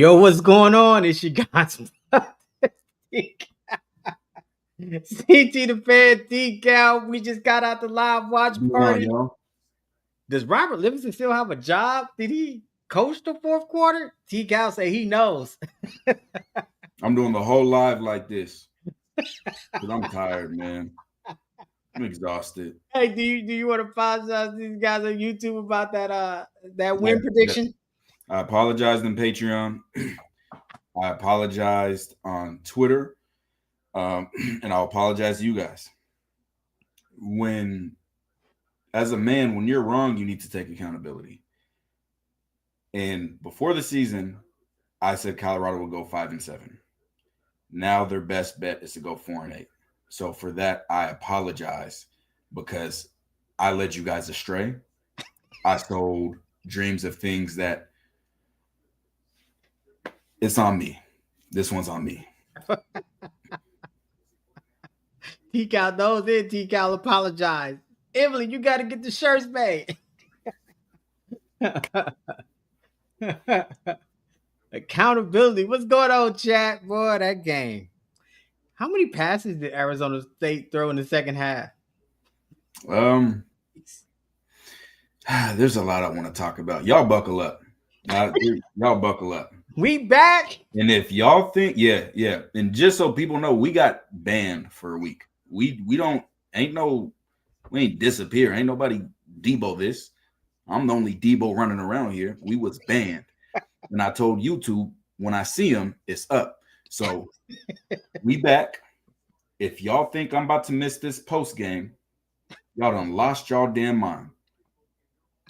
Yo, what's going on? And she got some CT the Fan decal. We just got out the live watch party. Yo. Does Robert Livingston still have a job? Did he coach the fourth quarter? Decal say he knows. I'm doing the whole live like this. Because I'm tired, man. I'm exhausted. Hey, do you want to apologize to these guys on YouTube about that win prediction? I apologized on Patreon. I apologized on Twitter. And I'll apologize to you guys. As a man, when you're wrong, you need to take accountability. And before the season, I said Colorado will go 5-7. Now their best bet is to go 4-8. So for that, I apologize because I led you guys astray. I sold dreams of things that it's on me. This one's on me. Decal knows it. Decal apologize. Emily, you got to get the shirts made. Accountability. What's going on, chat? Boy, that game. How many passes did Arizona State throw in the second half? There's a lot I want to talk about. Y'all buckle up. Y'all buckle up. We back. And if y'all think, yeah. And just so people know, we got banned for a week. We ain't disappear. Ain't nobody Debo this. I'm the only Debo running around here. We was banned. And I told YouTube, when I see him, it's up. So we back. If y'all think I'm about to miss this post game, y'all done lost y'all damn mind.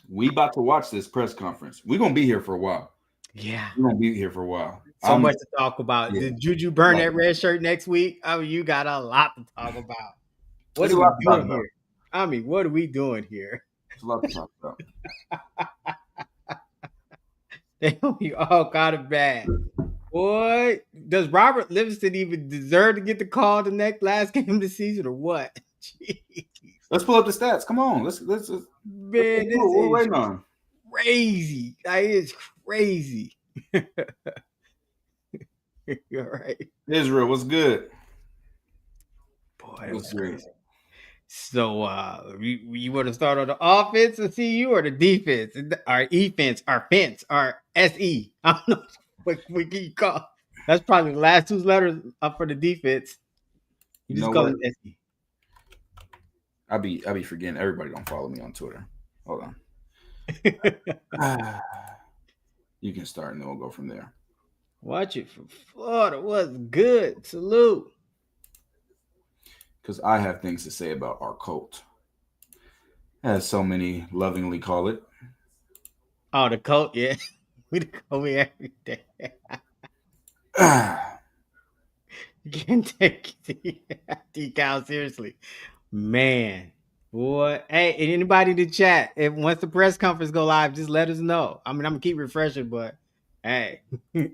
We about to watch this press conference. We're going to be here for a while. Yeah. We're going to be here for a while. So much to talk about. Yeah. Did Juju burn that red shirt next week? I mean, you got a lot to talk about. What are we doing here? I mean, what are we doing here? There's a lot to talk about. They all got it bad. Boy, does Robert Livingston even deserve to get the call the last game of the season or what? Jeez. Let's pull up the stats. Come on. Let's man, this is crazy. That is crazy. You're right. Israel, what's good? Boy, that was crazy. So you want to start on the offense and CU or the defense? Our defense, our fence, our SE. I don't know what we can call. That's probably the last two letters up for the defense. You just call it SE. I be forgetting. Everybody don't follow me on Twitter. Hold on. You can start and then we'll go from there. Watch it from Florida. What's good? Salute. Because I have things to say about our cult. As so many lovingly call it. Oh, the cult? Yeah. We call me every day. You can't take Decal seriously. Man. Boy. Hey, anybody in the chat, if once the press conference go live, just let us know. I mean, I'm going to keep refreshing, but hey. I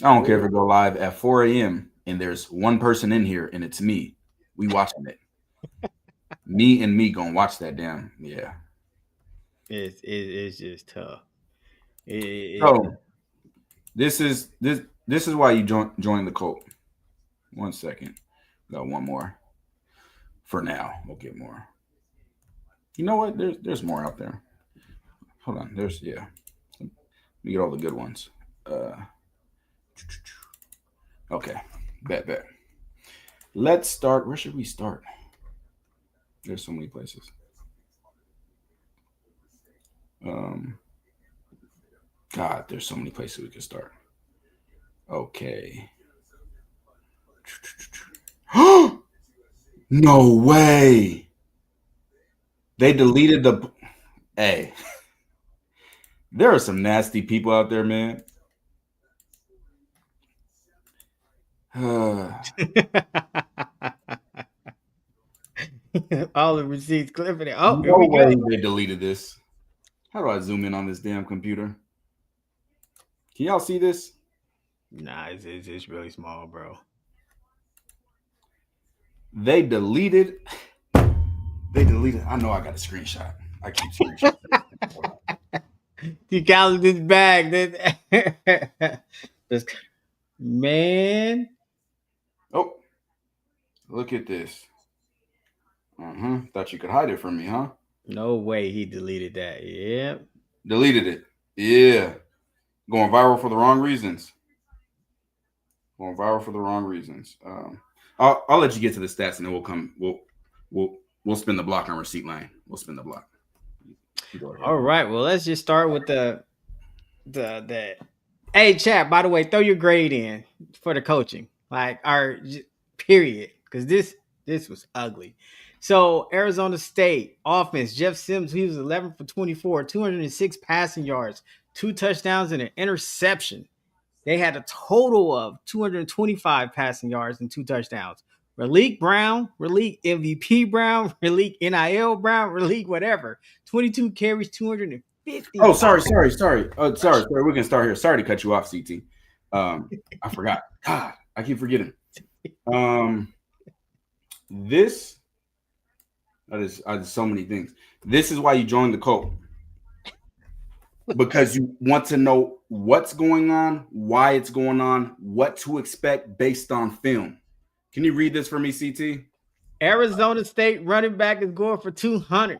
don't care if it go live at 4 a.m. and there's one person in here and it's me. We watching it. me gonna watch that damn. Yeah. It's just tough. So this is why you join the cult. 1 second. Got one more. For now. We'll get more. You know what? There's more out there. Hold on. Let me get all the good ones. Okay. Bet. Let's start. Where should we start? There's so many places. God, there's so many places we could start. Okay. No way. They deleted the. Hey. There are some nasty people out there, man. All the receipts clipping it. Oh, no way they deleted this. How do I zoom in on this damn computer? Can y'all see this? Nah, it's really small, bro. They deleted. I know I got a screenshot. I keep screenshotting. You got this bag. This man. Oh, look at this. Thought you could hide it from me, huh? No way he deleted that. Yep. Deleted it. Yeah. Going viral for the wrong reasons. Going viral for the wrong reasons. I'll let you get to the stats and then we'll come. We'll spin the block on receipt line. We'll spin the block. All right. Well, let's just start with the. Hey, chat. By the way, throw your grade in for the coaching, like our period, because this was ugly. So Arizona State offense, Jeff Sims, he was 11 for 24, 206 passing yards, 2 touchdowns and an interception. They had a total of 225 passing yards and 2 touchdowns. Raleek Brown, Raleek MVP Brown, Raleek NIL Brown, Raleek whatever. 22 carries, 250. Oh, sorry. Sorry. We can start here. Sorry to cut you off, CT. I forgot. God, I keep forgetting. This is so many things. This is why you joined the cult. Because you want to know what's going on, why it's going on, what to expect based on film. Can you read this for me, CT? Arizona State running back is going for 200.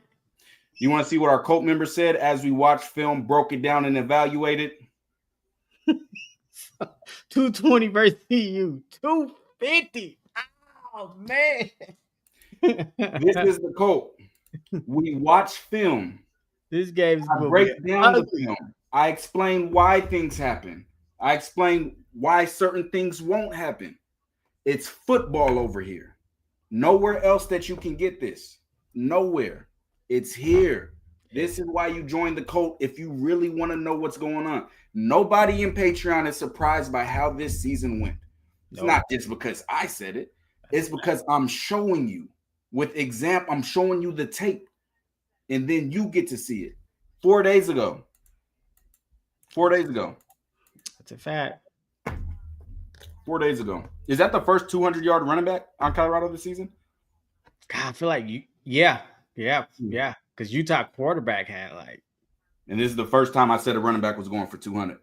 You want to see what our cult member said as we watched film, broke it down, and evaluated? 220 versus CU. 250. Oh, man. This is the cult. We watch film. This game's I break down the film. I explain why things happen. I explain why certain things won't happen. It's football over here. Nowhere else that you can get this. Nowhere. It's here. This is why you join the cult if you really want to know what's going on. Nobody in Patreon is surprised by how this season went. It's not just because I said it. It's because I'm showing you with example. I'm showing you the tape. And then you get to see it. 4 days ago. 4 days ago. That's a fact. 4 days ago. Is that the first 200-yard running back on Colorado this season? God, I feel like yeah. Because Utah quarterback had like. And this is the first time I said a running back was going for 200.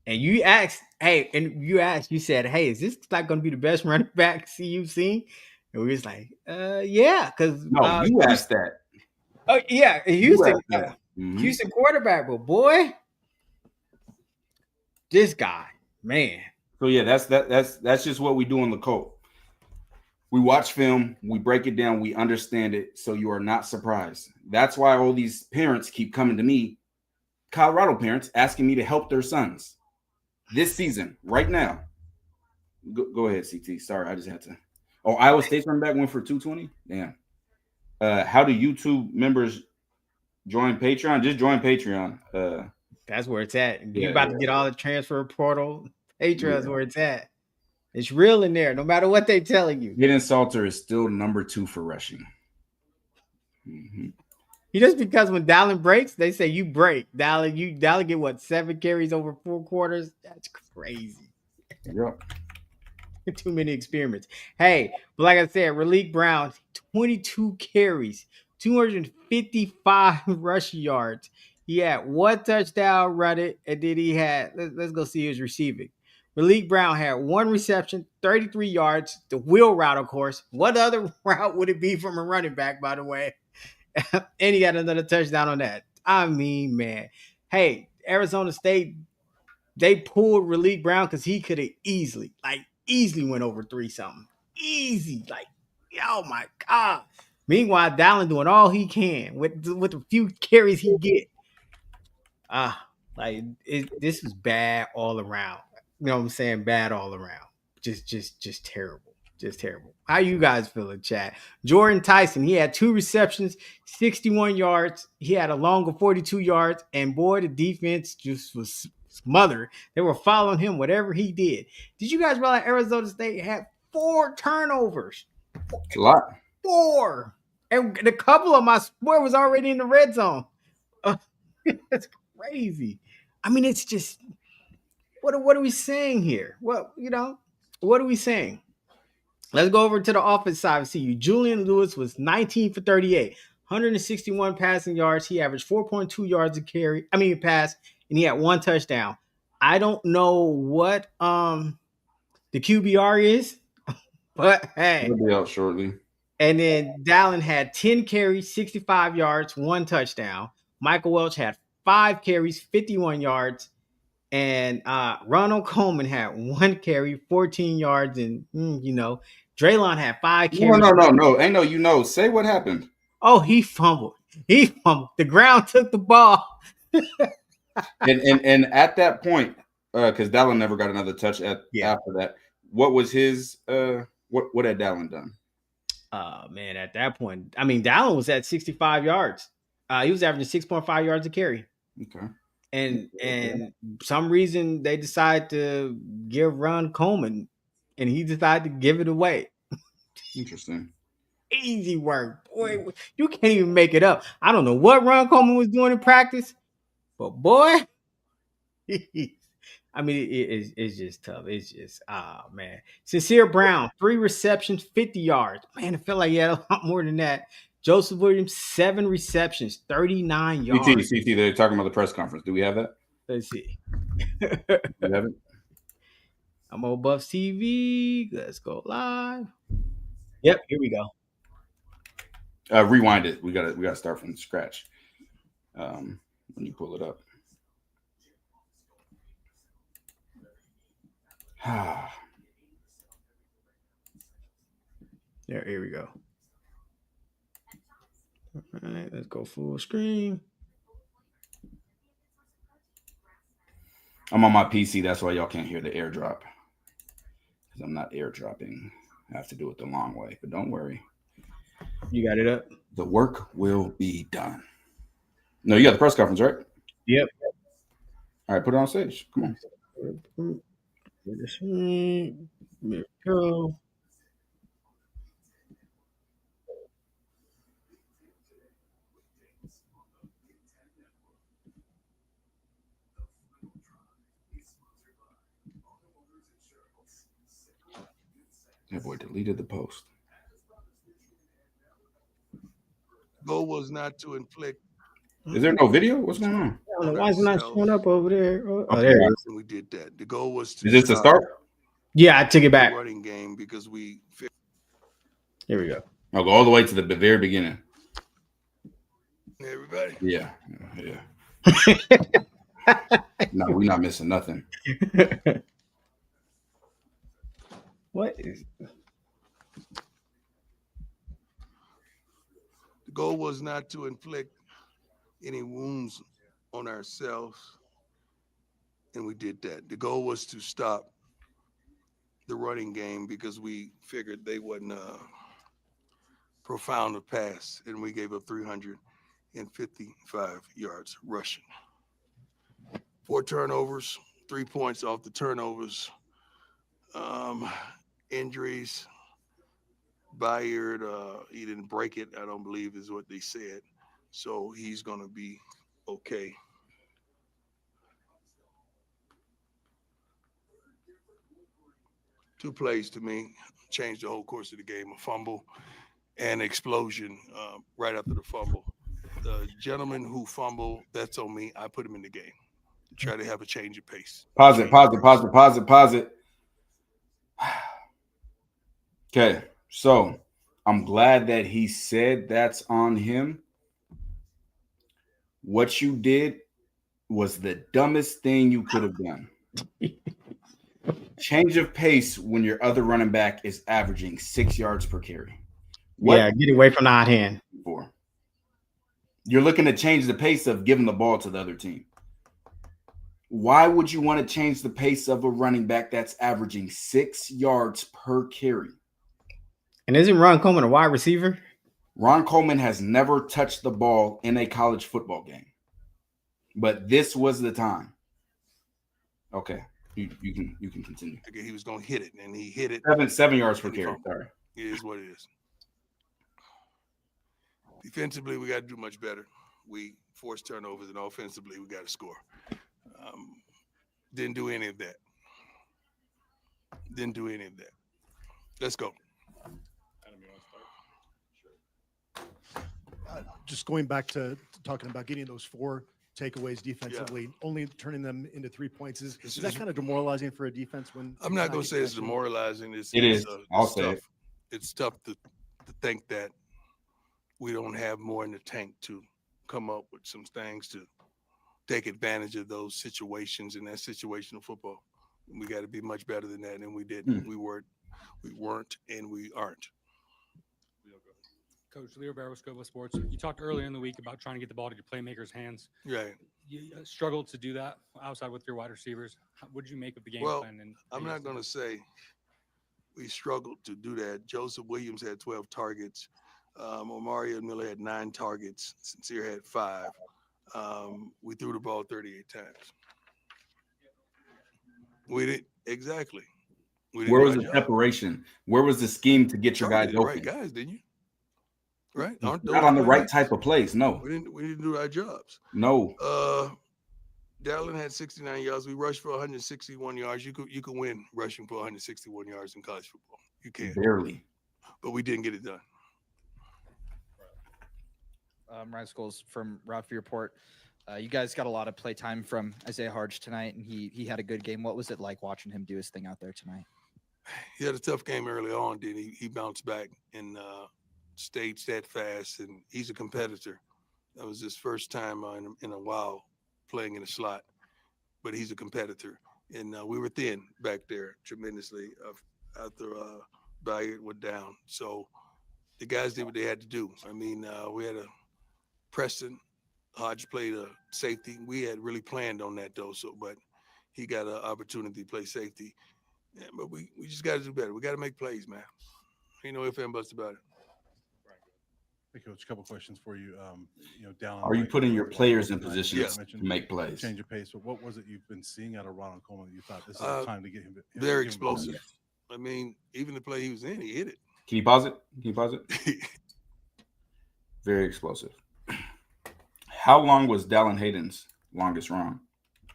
And you said, hey, is this not going to be the best running back you've seen? And we was like, yeah. Because no, you asked that. Oh yeah, Houston quarterback, but boy, this guy, man. So yeah, that's just what we do in the cult. We watch film, we break it down, we understand it, so you are not surprised. That's why all these parents keep coming to me, Colorado parents, asking me to help their sons this season, right now. Go ahead, CT. Sorry, I just had to. Oh, Iowa State's running back went for 220. Damn. How do YouTube members join Patreon? Just join Patreon. That's where it's at. You're about to get all the transfer portal. Patreon's where it's at. It's real in there, no matter what they're telling you. Hidden Salter is still number 2 for rushing. Mm-hmm. Just because when Dallin breaks, they say you break. Dallin get what, 7 carries over 4 quarters? That's crazy. Yep. Too many experiments. Hey, but like I said, Raleek Brown, 22 carries, 255 rushing yards. He had 1 touchdown running, and then he had, let's go see his receiving. Raleek Brown had 1 reception, 33 yards, the wheel route, of course. What other route would it be from a running back, by the way? And he got another touchdown on that. I mean, man. Hey, Arizona State, they pulled Raleek Brown because he could have easily went over 3-something. Easy. Oh my God. Meanwhile, Dallin doing all he can with the few carries he get. This was bad all around. You know what I'm saying? Bad all around. Just terrible. Just terrible. How you guys feeling, chat? Jordan Tyson, he had 2 receptions, 61 yards. He had a long of 42 yards. And boy, the defense just was smothered. They were following him, whatever he did. Did you guys realize Arizona State had 4 turnovers? It's a lot. 4. And a couple of my swear was already in the red zone. That's crazy. I mean, it's just, what are we saying here? Well, what are we saying? Let's go over to the offense side and see you. Julian Lewis was 19 for 38, 161 passing yards. He averaged 4.2 yards a pass, and he had 1 touchdown. I don't know what the QBR is, but hey. He'll be out shortly. And then Dallin had 10 carries, 65 yards, 1 touchdown. Michael Welch had 5 carries, 51 yards. And Ronald Coleman had 1 carry, 14 yards. And, Draylon had 5 carries. No. Ain't no, say what happened. Oh, he fumbled. The ground took the ball. and at that point, because Dallin never got another touch after that. What was his what had Dallin done? Man, at that point, I mean, Dallin was at 65 yards. He was averaging 6.5 yards a carry. Okay. And some reason they decided to give Ron Coleman, and he decided to give it away. Interesting. Easy work, boy. You can't even make it up. I don't know what Ron Coleman was doing in practice, but boy, I mean, it's just tough. It's just, man. Sincere Brown, 3 receptions, 50 yards. Man, it felt like he had a lot more than that. Joseph Williams, 7 receptions, 39 yards. CT, they're talking about the press conference. Do we have that? Let's see. You have it? I'm on Buffs TV. Let's go live. Yep, here we go. Rewind it. We gotta start from scratch. When you pull it up. Here we go. All right, let's go full screen. I'm on my PC. That's why y'all can't hear the airdrop. Because I'm not airdropping. I have to do it the long way. But don't worry. You got it up? The work will be done. No, you got the press conference, right? Yep. All right, put it on stage. Come on. Here we go. That boy deleted the post. Goal was not to inflict. Is there no video? What's going on? I don't know why it's not showing up over there. Oh, there it is. We did that. The goal was to. Is this the start? Yeah, I took it back. Running game because we. Here we go. I'll go all the way to the very beginning. Everybody. Yeah. No, we're not missing nothing. What is? The goal was not to inflict any wounds on ourselves, and we did that. The goal was to stop the running game because we figured they wasn't profound to pass, and we gave up 355 yards rushing. 4 turnovers, 3 points off the turnovers. Injuries. Bayard, he didn't break it, I don't believe is what they said. So he's going to be okay. Two plays to me changed the whole course of the game: a fumble and explosion right after the fumble. The gentleman who fumbled, that's on me. I put him in the game to try to have a change of pace. Pause it. Okay, so I'm glad that he said that's on him. What you did was the dumbest thing you could have done. Change of pace when your other running back is averaging 6 yards per carry. Yeah, get away from the hot hand. You're looking to change the pace of giving the ball to the other team. Why would you want to change the pace of a running back that's averaging 6 yards per carry? And isn't Ron Coleman a wide receiver? Ron Coleman has never touched the ball in a college football game. But this was the time. Okay. You can continue. Okay, he was going to hit it, and he hit it. 7 yards per carry. Sorry. It is what it is. Defensively, we got to do much better. We forced turnovers, and offensively, we got to score. Didn't do any of that. Let's go. Just going back to talking about getting those 4 takeaways defensively, only turning them into 3 points. Is This that is- kind of demoralizing for a defense when I'm not going to say it's demoralizing. It is. I'll it's say tough. it. It's tough to think that we don't have more in the tank to come up with some things to take advantage of those situations in that situational football. We got to be much better than that, and we didn't. We weren't, and we aren't. Coach Leo Barrow, Scoba Sports. You talked earlier in the week about trying to get the ball to your playmakers' hands. Right. You struggled to do that outside with your wide receivers. What did you make of the game Well, plan? And I'm not going to say we struggled to do that. Joseph Williams had 12 targets. Omarion Miller had 9 targets. Sincere had 5. We threw the ball 38 times. We did exactly. Where was the separation? Where was the scheme to get your guys The open? right guys, didn't you? Right? Not on the right type of plays. No. We didn't do our jobs. No. Dallin had 69 yards. We rushed for 161 yards. You could win rushing for 161 yards in college football. You can. Barely. But we didn't get it done. Ryan Scholes from Ralphie Report. You guys got a lot of play time from Isaiah Harge tonight, and he had a good game. What was it like watching him do his thing out there tonight? He had a tough game early on, did he? He bounced back and stayed steadfast, and he's a competitor. That was his first time in a while playing in a slot, but he's a competitor. And we were thin back there tremendously after Bayard went down. So the guys did what they had to do. I mean, we had Preston Hodge played a safety. We had really planned on that though. But he got an opportunity to play safety. Yeah, but we just got to do better. We got to make plays, man. Ain't no ifs and buts about it. Hey, Coach, a couple questions for you. Down. Are you putting your players in positions to make plays? Change of pace. But what was it you've been seeing out of Ronald Coleman that you thought this is the time to get him? Very explosive. I mean, even the play he was in, he hit it. Can you pause it? Very explosive. How long was Dallin Hayden's longest run?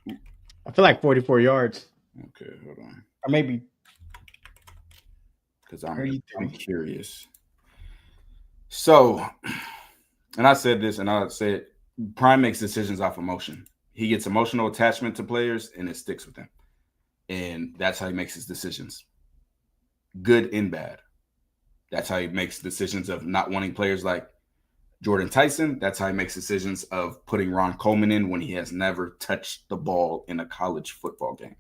I feel like 44 yards. Okay, hold on. Or maybe. Because I'm curious. So, and I said this, and I'll say it, Prime makes decisions off emotion. He gets emotional attachment to players, and it sticks with him. And that's how he makes his decisions. Good and bad. That's how he makes decisions of not wanting players like Jordan Tyson. That's how he makes decisions of putting Ron Coleman in when he has never touched the ball in a college football game.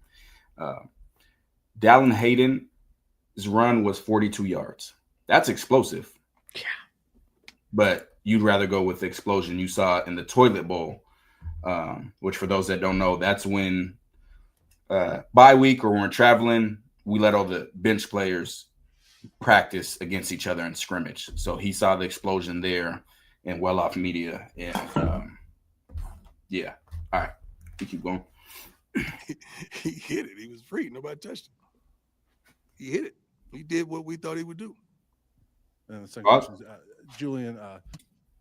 Dallin Hayden's run was 42 yards. That's explosive. Yeah. But you'd rather go with the explosion you saw in the toilet bowl, which for those that don't know, that's when bye week or when we're traveling, we let all the bench players practice against each other in scrimmage. So he saw the explosion there in Well-Off Media. And yeah. All right. We keep going. He hit it. He was free. Nobody touched him. He hit it. He did what we thought he would do. And the second question is, Julian.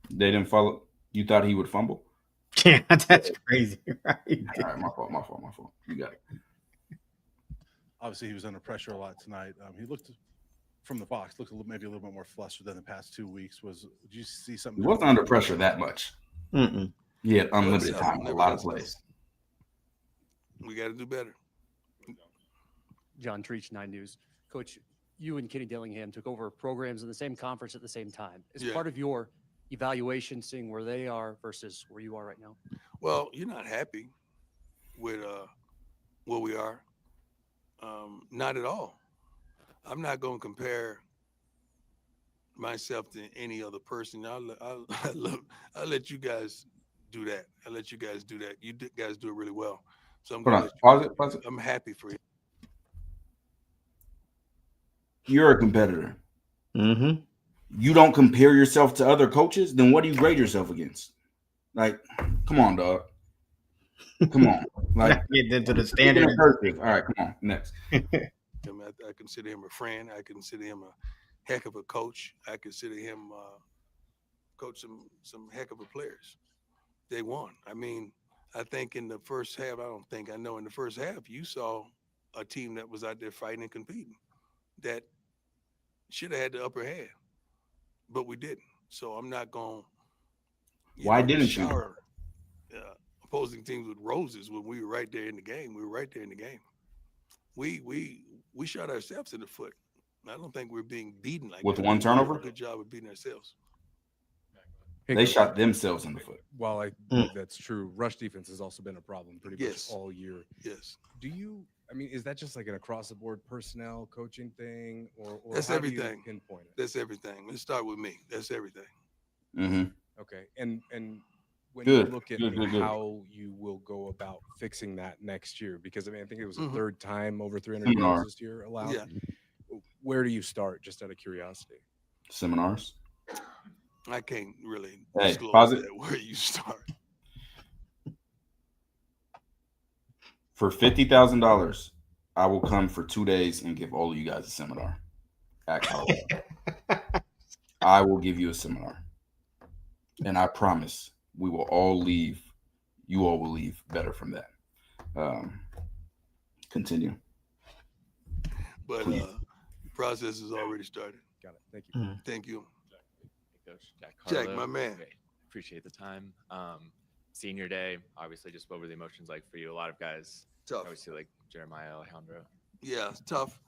They didn't follow. You thought he would fumble? Yeah, that's crazy. Right? All right, my fault. You got it. Obviously, he was under pressure a lot tonight. He looked from the box, maybe a little bit more flustered than the past 2 weeks. Did you see something? He wasn't under pressure that much. Mm-mm. He had unlimited time, a lot of plays. We got to do better. John Treach, 9 News. Coach, you and Kenny Dillingham took over programs in the same conference at the same time. Is part of your evaluation seeing where they are versus where you are right now? Well, you're not happy with where we are. Not at all. I'm not going to compare myself to any other person. I'll let you guys do that. I'll let you guys do that. You guys do it really well. So I'm going to pause it. I'm happy for you. You're a competitor. Mm-hmm. You don't compare yourself to other coaches, then what do you grade yourself against? Like, come on, dog. Come on. Like, get into the standard. All right, come on. Next. I consider him a friend. I consider him a heck of a coach. I consider him coach some heck of a players. They won. I mean, I think in the first half, I know in the first half, you saw a team that was out there fighting and competing that should have had the upper hand, but we didn't. So I'm not going. Why didn't you? opposing teams with roses when we were right there in the game. We were right there in the game. We shot ourselves in the foot. I don't think we're being beaten like With that. one We did turnover? a good job of beating ourselves. They shot themselves in the foot. While I think that's true, rush defense has also been a problem pretty Yes. much all year. Yes. Is that just like an across the board personnel coaching thing, or That's how do you everything. pinpoint it? That's everything. Let's start with me. That's everything. Mm-hmm. Okay, and when Good, you look at good. how you will go about fixing that next year, because I mean I think it was the Mhm. third time over 300 Seminar. yards this year allowed. Yeah. Where do you start, just out of curiosity? Seminars. I can't really Hey, disclose pause it. that where you start. For $50,000, I will come for 2 days and give all of you guys a seminar at Colorado. I will give you a seminar. And I promise we will all leave. You all will leave better from that. Continue. But Please. process has already started. Got it. Thank you. Thank you. Coach Jack, Carlo. my man. Okay, appreciate the time. Senior day, obviously, just what were the emotions like for you? A lot of guys, Tough. obviously, like Jeremiah, Alejandro. Yeah, it's tough.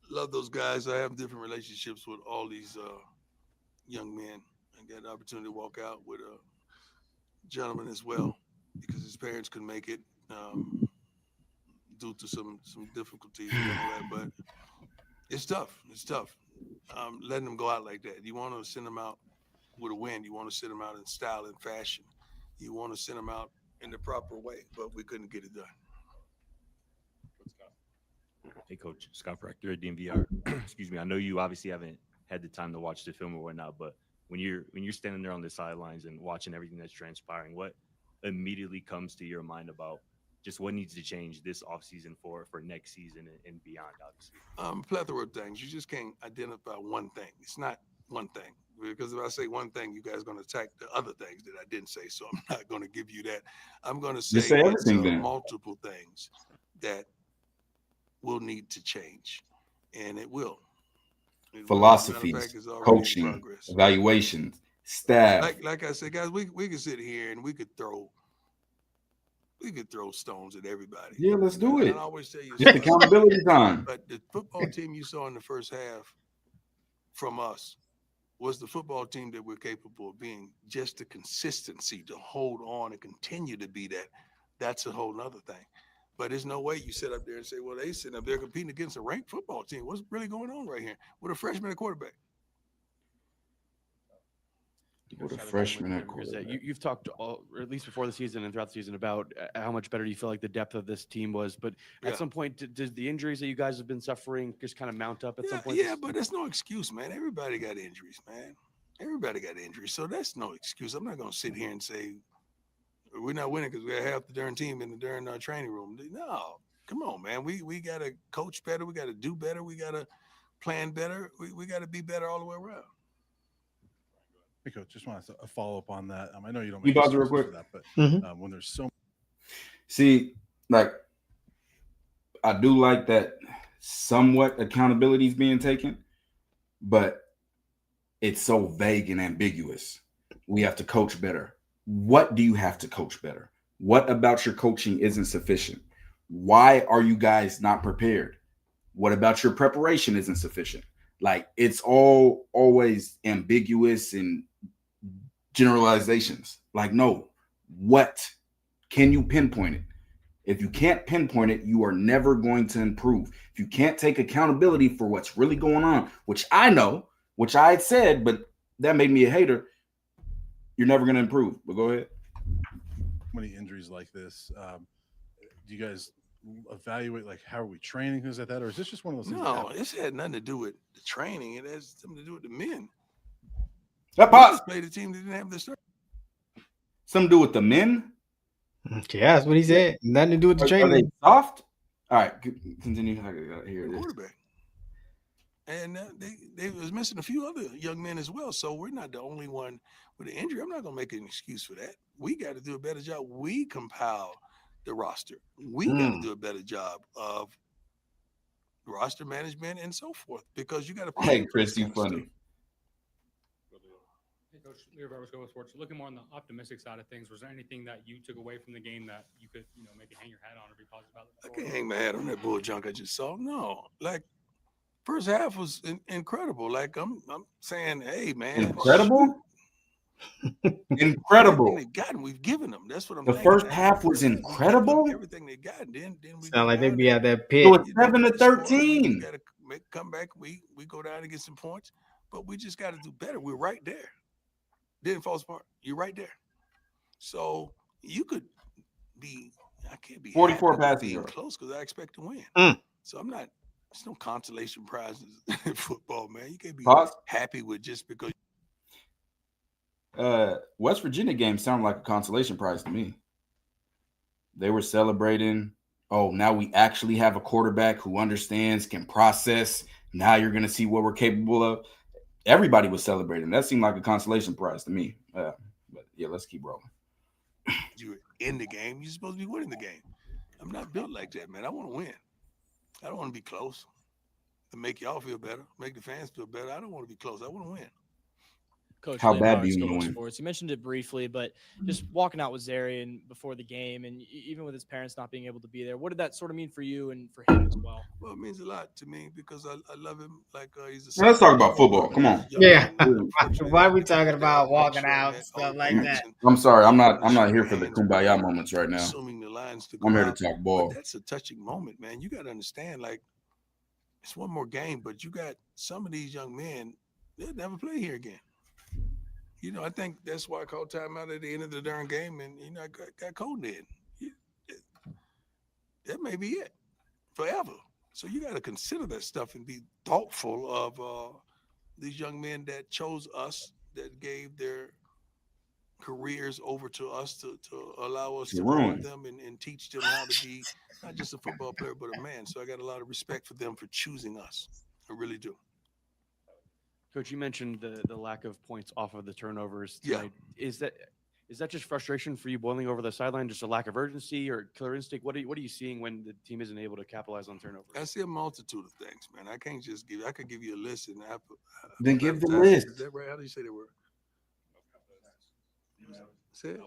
Love those guys. I have different relationships with all these young men. I got the opportunity to walk out with a gentleman as well because his parents couldn't make it due to some difficulties and all that. But it's tough. It's tough. Letting them go out like that. You want to send them out with a win. You want to send them out in style and fashion. You want to send them out in the proper way, but we couldn't get it done. Hey, Coach. Scott Proctor at DMVR. Excuse me. I know you obviously haven't had the time to watch the film or whatnot, but when you're standing there on the sidelines and watching everything that's transpiring, what immediately comes to your mind about just what needs to change this offseason for next season and beyond, obviously? Plethora of things. You just can't identify one thing. It's not one thing. Because if I say one thing, you guys are going to attack the other things that I didn't say. So I'm not going to give you that. I'm going to say, Just say it's, everything then. multiple things that will need to change. And it will. Philosophies, Matter of fact, it's already in coaching, progress. evaluations, staff. Like I said, guys, we could sit here and we could throw stones at everybody. Yeah, let's do it. I always tell you, Just accountability time. but the football team you saw in the first half from us was the football team that we're capable of being. Just the consistency to hold on and continue to be that. That's a whole nother thing. But there's no way you sit up there and say, well, they sitting up there competing against a ranked football team. What's really going on right here with a freshman at quarterback? With a freshman at quarterback. You've talked, or at least before the season and throughout the season, about how much better you feel like the depth of this team was. But Yeah. at some point, does the injuries that you guys have been suffering just kind of mount up at some point? Yeah, but that's no excuse, man. Everybody got injuries, man. Everybody got injuries. So that's no excuse. I'm not going to sit here and say we're not winning because we got half the darn team in the darn training room. No, come on, man. We got to coach better. We got to do better. We got to plan better. We got to be better all the way around. Hey, Coach, just want to follow up on that. I know you don't You make pause it real excuses quick. for that, but when there's so See, like, I do like that somewhat accountability is being taken, but it's so vague and ambiguous. We have to coach better. What do you have to coach better? What about your coaching isn't sufficient? Why are you guys not prepared? What about your preparation isn't sufficient? Like, it's all always ambiguous and generalizations. Like, no, what can you pinpoint it? If you can't pinpoint it, you are never going to improve. If you can't take accountability for what's really going on, which I know, which I had said, but that made me a hater, you're never going to improve. But go ahead. many injuries like this, do you guys evaluate, like, how are we training, things like that? Or is this just one of those things? No, this had nothing to do with the training. It has something to do with the men. That We pop, just played a team that didn't have the start. something to do with the men? Yeah, that's what he said. Nothing to do with the Are they training. soft? All right, continue. I gotta hear this. Quarterback. And they was missing a few other young men as well. So we're not the only one with an injury. I'm not going to make an excuse for that. We got to do a better job. We compile the roster. We got to do a better job of roster management and so forth, because you got to. Hey, Chris, you funny. Hey, Coach Leo Roberts, Go Sports. Looking more on the optimistic side of things, was there anything that you took away from the game that you could, maybe hang your hat on or be positive about? I can't hang my hat on that bull junk I just saw. No, like first half was incredible. Like I'm saying, hey man, Incredible. Incredible. Everything they've gotten, we've given them. That's what I'm The thinking. first half was incredible. Everything they got, then we Sound like they down be there. at that pit. So it's You know, 7-13. We got to come back. We go down and get some points, but we just got to do better. We're right there. Didn't fall apart. You're right there. So you could be. I can't be 44 passes being yards. close because I expect to win. Mm. So I'm not. There's no consolation prizes in football, man. You can't be Pause. happy with just because. West Virginia game sounded like a consolation prize to me. They were celebrating. Oh, now we actually have a quarterback who understands, can process. Now you're going to see what we're capable of. Everybody was celebrating. That seemed like a consolation prize to me. But yeah, let's keep rolling. You're in the game. You're supposed to be winning the game. I'm not built like that, man. I want to win. I don't want to be close. To make y'all feel better, make the fans feel better. I don't want to be close. I want to win. Coach, How Lynn bad do Roberts, you Go wanna win? Sports. You mentioned it briefly, but just walking out with Zarian before the game, and even with his parents not being able to be there, what did that sort of mean for you and for him as well? Well, it means a lot to me because I love him like he's a. Now let's talk about football. Come on. Yeah. Why are we talking about walking out and all stuff the like parents that? and I'm sorry. I'm not here shaking for the hands, kumbaya moments right now. assuming the lines to go I'm here to out. talk But ball. that's a touching moment, man. You got to understand, like, it's one more game, but you got some of these young men, they'll never play here again. You know, I think that's why I called timeout at the end of the darn game, and I got cold in. That may be it forever. So you got to consider that stuff and be thoughtful of these young men that chose us, that gave their careers over to us to allow us to Ruin. mold them and teach them how to be not just a football player, but a man. So I got a lot of respect for them for choosing us. I really do. Coach, you mentioned the lack of points off of the turnovers Yeah. tonight. Is that just frustration for you boiling over the sideline, just a lack of urgency or killer instinct? What are you seeing when the team isn't able to capitalize on turnovers? I see a multitude of things, man. I can't just I could give you a list and Then give the advertise. list. Is that right? How do you say that word? Say it?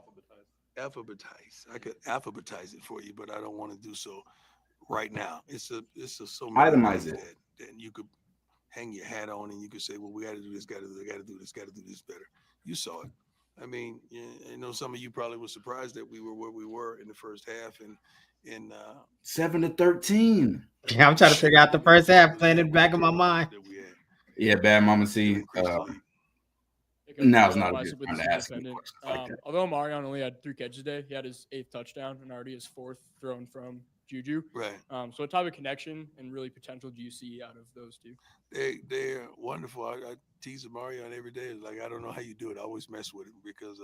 Alphabetize. I could alphabetize it for you, but I don't want to do so right now. It's a so many Itemize things it. that you could hang your hat on, and you could say, well, we got to do this, got to do this better. You saw it. I mean, I know some of you probably were surprised that we were where we were in the first half, and 7-13. Yeah, I'm trying to figure out the first half, playing it back in my mind. that we had. Yeah, bad mama. See, now's not a good time to ask him questions like that. Although Marion only had 3 catches today, he had his 8th touchdown and already his 4th thrown from Juju. Right. So what type of connection and really potential do you see out of those two? They're wonderful. I tease Marion every day. Like, I don't know how you do it. I always mess with him because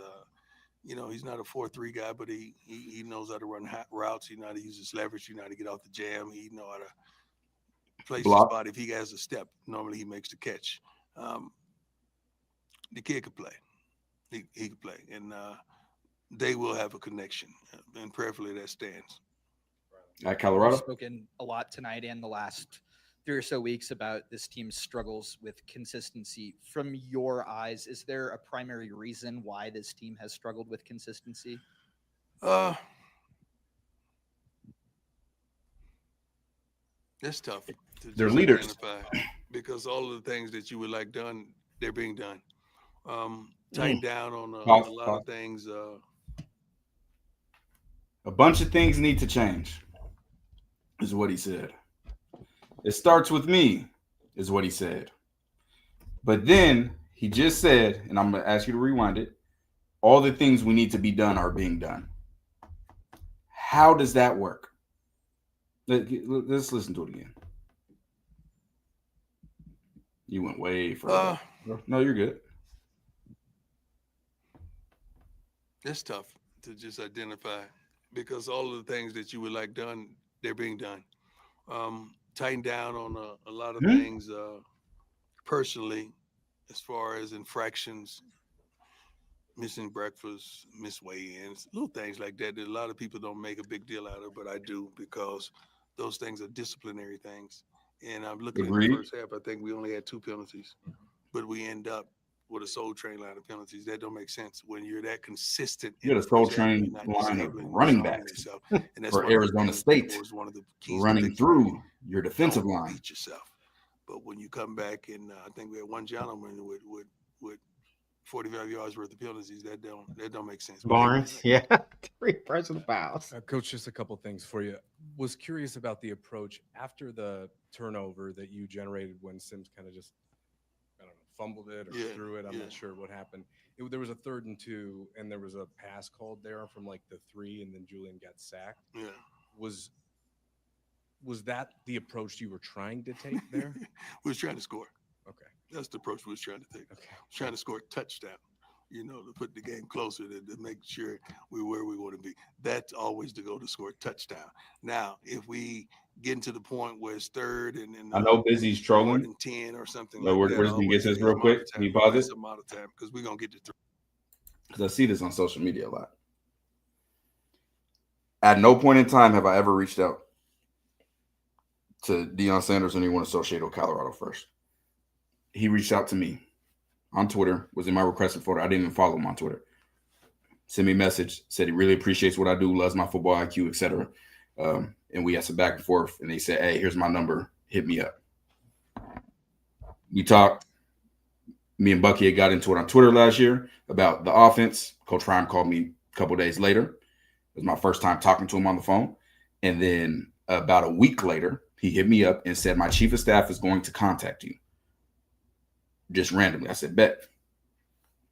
he's not a 4-3 guy, but he knows how to run hot routes. He knows how to use his leverage. He knows how to get off the jam. He knows how to place the Block. spot. If he has a step, normally he makes the catch. The kid could play. He could play, and they will have a connection, and prayerfully that stands. At Colorado. We've spoken a lot tonight and the last 3 or so weeks about this team's struggles with consistency. From your eyes, is there a primary reason why this team has struggled with consistency? It's tough. They're leaders. Identify because all of the things that you would like done, they're being done. Tighten down on a lot of things. A bunch of things need to change, is what he said. It starts with me, is what he said. But then he just said, and I'm going to ask you to rewind it, all the things we need to be done are being done. How does that work? Let's listen to it again. You went way further. No, you're good. It's tough to just identify because all of the things that you would like done, they're being done. Tighten down on a lot of things personally, as far as infractions, missing breakfast, miss weigh-ins, little things like that a lot of people don't make a big deal out of, but I do because those things are disciplinary things. And I'm looking at the first half, I think we only had 2 penalties, but we end up with a Soul Train line of penalties. That don't make sense when you're that consistent. You had a Soul Train line of running backs for Arizona State running through your defensive line. Beat yourself. But when you come back and I think we had one gentleman with 45 yards worth of penalties, that don't make sense. Barnes, yeah, 3 personal fouls. Coach, just a couple things for you. Was curious about the approach after the turnover that you generated when Sims kind of just, I don't know, fumbled it or threw it. I'm not sure what happened. There was a 3rd and 2, and there was a pass called there from like the 3, and then Julian got sacked. Yeah. Was that the approach you were trying to take there? We was trying to score. Okay. That's the approach we was trying to take. Okay. Trying to score a touchdown, to put the game closer, to make sure we're where we want to be. That's always the goal, to score a touchdown. Now, if we get to the point where it's 3rd and I know Busy's trolling. and 10 or something No, like that. where's we get this real quick? Can you pause it? Some amount of time because we're gonna get to 3. Because I see this on social media a lot. At no point in time have I ever reached out to Deion Sanders or anyone associated with Colorado first. He reached out to me on Twitter, was in my requested photo. I didn't even follow him on Twitter. Sent me a message, said he really appreciates what I do, loves my football IQ, etc. And we had some back and forth, and they said, hey, here's my number. Hit me up. We talked. Me and Bucky had got into it on Twitter last year about the offense. Coach Ryan called me a couple days later. It was my first time talking to him on the phone. And then about a week later, he hit me up and said, my chief of staff is going to contact you. Just randomly. I said, bet.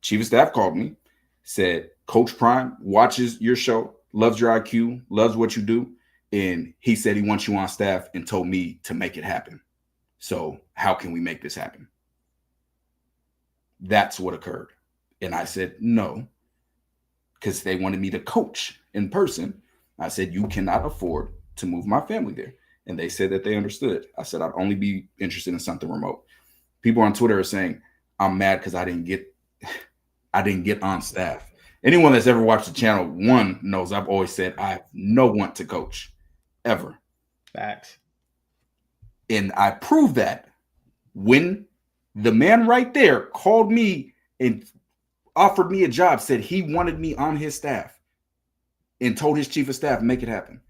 Chief of staff called me, said, Coach Prime watches your show, loves your IQ, loves what you do. And he said he wants you on staff and told me to make it happen. So how can we make this happen? That's what occurred. And I said, no, because they wanted me to coach in person. I said, you cannot afford to move my family there. And they said that they understood. I said, I'd only be interested in something remote. People on Twitter are saying, I'm mad because I didn't get on staff. Anyone that's ever watched the channel, one knows I've always said I have no want to coach ever. Facts. And I proved that when the man right there called me and offered me a job, said he wanted me on his staff and told his chief of staff, make it happen.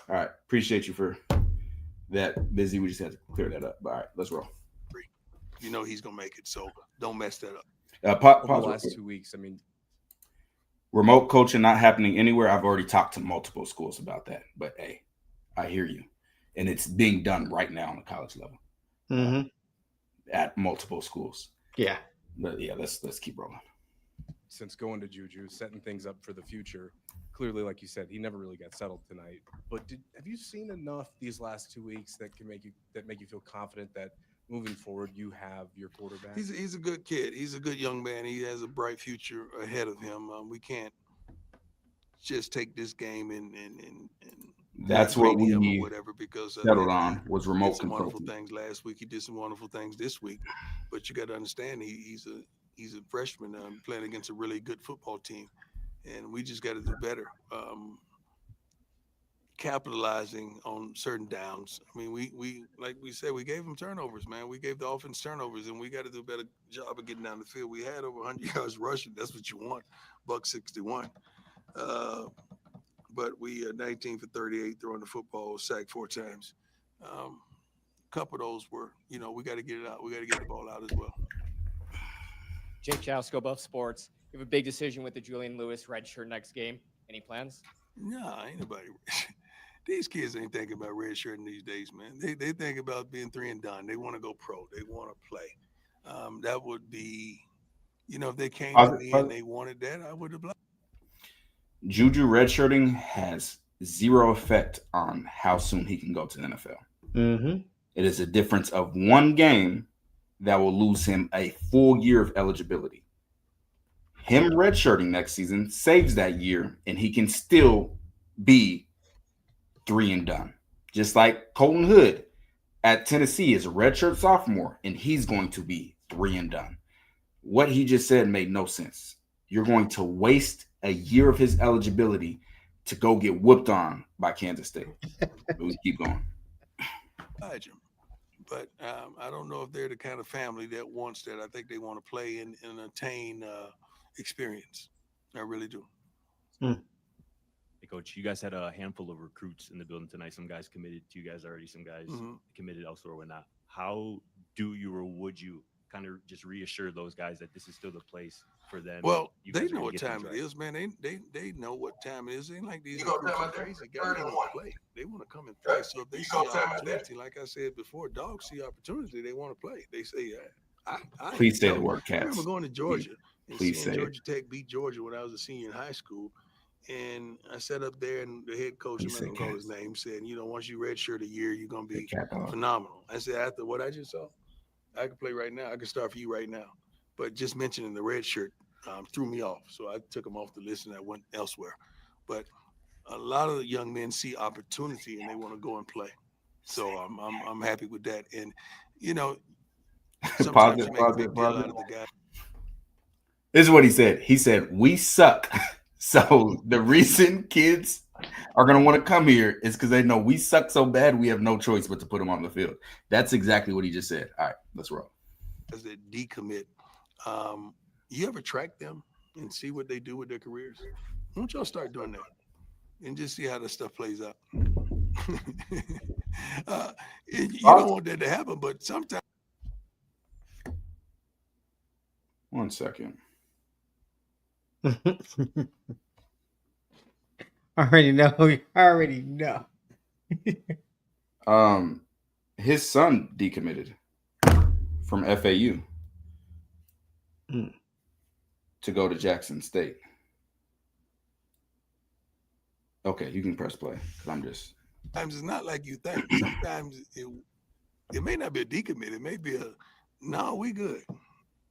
All right. Appreciate you for that. Busy. We just had to clear that up. All right. Let's roll. You know he's going to make it, so don't mess that up. Over the last 2 weeks, I mean, remote coaching not happening anywhere. I've already talked to multiple schools about that, but hey, I hear you. And it's being done right now on the college level at multiple schools. Yeah. But yeah, let's keep rolling. Since going to Juju, setting things up for the future, clearly, like you said, he never really got settled tonight. But have you seen enough these last 2 weeks that make you feel confident that moving forward you have your quarterback? He's a good kid. He's a good young man. He has a bright future ahead of him. We can't just take this game and that's what we him or whatever, because settled on was remote did some wonderful consulting. things last week. He did some wonderful things this week, but you got to understand he's a freshman playing against a really good football team, and we just got to do better. Capitalizing on certain downs. I mean, we like we said, we gave him turnovers, man. We gave the offense turnovers, and we got to do a better job of getting down the field. We had over 100 yards rushing. That's what you want, $161. But we 19 for 38 throwing the football, sacked 4 times. A couple of those were, we got to get it out. We got to get the ball out as well. Jake Chowsko, Buff Sports. You have a big decision with the Julian Lewis red shirt next game. Any plans? No, ain't nobody. These kids ain't thinking about red shirting these days, man. They think about being 3 and done. They want to go pro. They want to play. That would be, if they came to me and they wanted that, I would have blocked. Juju redshirting has zero effect on how soon he can go to the NFL. Mm-hmm. It is a difference of 1 game that will lose him a full year of eligibility. Him redshirting next season saves that year, and he can still be 3 and done. Just like Colton Hood at Tennessee is a redshirt sophomore, and he's going to be 3 and done. What he just said made no sense. You're going to waste a year of his eligibility to go get whooped on by Kansas State. But we keep going. but I don't know if they're the kind of family that wants that. I think they want to play and attain experience. I really do. Hey, Coach, you guys had a handful of recruits in the building tonight. Some guys committed to you guys already. Some guys committed elsewhere or not. How do you or would you kind of just reassure those guys that this is still the place for them? Well, You they guys are know gonna what get things time it right. is, man. They know what time it is. It ain't like these recruits are crazy guys. They want to play. They want to come and play. So if they see opportunity, like I said before, dogs see opportunity. They want to play. They say, I Please say the know. word, I remember Cats. going to Georgia and Please seeing say it. Georgia Tech beat Georgia when I was a senior in high school. And I sat up there, and the head coach, I'm Please not say gonna call his Cats. name, said, once you redshirt a year, you're gonna be Cat dog. phenomenal. I said, after what I just saw, I can play right now. I can start for you right now. But just mentioning the red shirt threw me off. So I took him off the list and I went elsewhere. But a lot of the young men see opportunity and they want to go and play. So I'm happy with that. And sometimes you make a big deal out of the guy. This is what he said. He said, we suck. So the reason kids are going to want to come here is because they know we suck so bad we have no choice but to put them on the field. That's exactly what he just said. All right, let's roll. As they decommit, you ever track them and see what they do with their careers? Why don't y'all start doing that and just see how this stuff plays out? You don't want that to happen, but sometimes. One second. I already know. His son decommitted from FAU to go to Jackson State. Okay, you can press play. I'm just. Sometimes it's not like you think. Sometimes it may not be a decommit. It may be no, we good.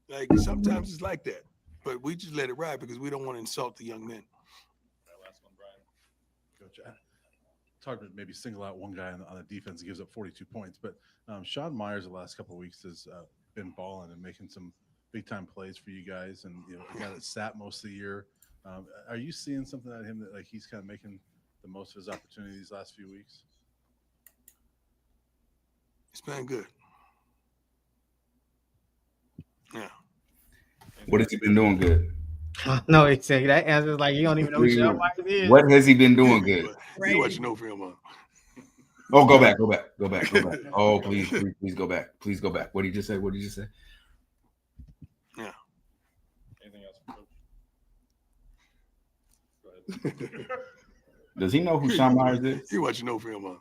Like sometimes it's like that, but we just let it ride because we don't want to insult the young men. Last one, Brian. Coach, it's hard to maybe single out one guy on the defense that gives up 42 points, but Sean Myers the last couple of weeks has been balling and making some big time plays for you guys, and a guy that sat most of the year. Are you seeing something out of him that like he's kind of making the most of his opportunity these last few weeks? It's been good. Yeah. What has he been doing good? No, exactly. That answer is like you don't even know who Sean Myers is. What has he been doing good? You watch no film on. Oh, go back. Oh, please go back. Please go back. What did you just say? Yeah. Anything else, Coach? Go ahead. Does he know who Sean Myers is? You watching no film on.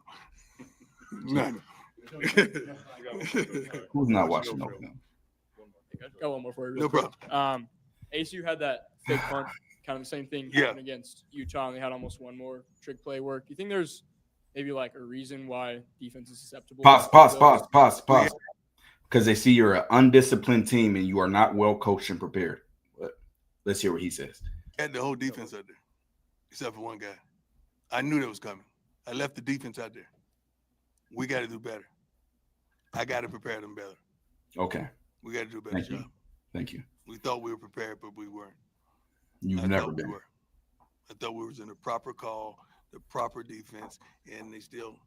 None. Who's not watching no film? Got one more for you. No problem. ASU had that fake punt, kind of the same thing happen against Utah, and they had almost one more trick play work. Do you think there's maybe like a reason why defense is susceptible? Pause. Because they see you're an undisciplined team and you are not well coached and prepared. But let's hear what he says. Had the whole defense out there, except for one guy. I knew that was coming. I left the defense out there. We got to do better. I got to prepare them better. Okay. We got to do a better job. Thank you. We thought we were prepared, but we weren't. You've never been. I thought we was in the proper call, the proper defense, and they still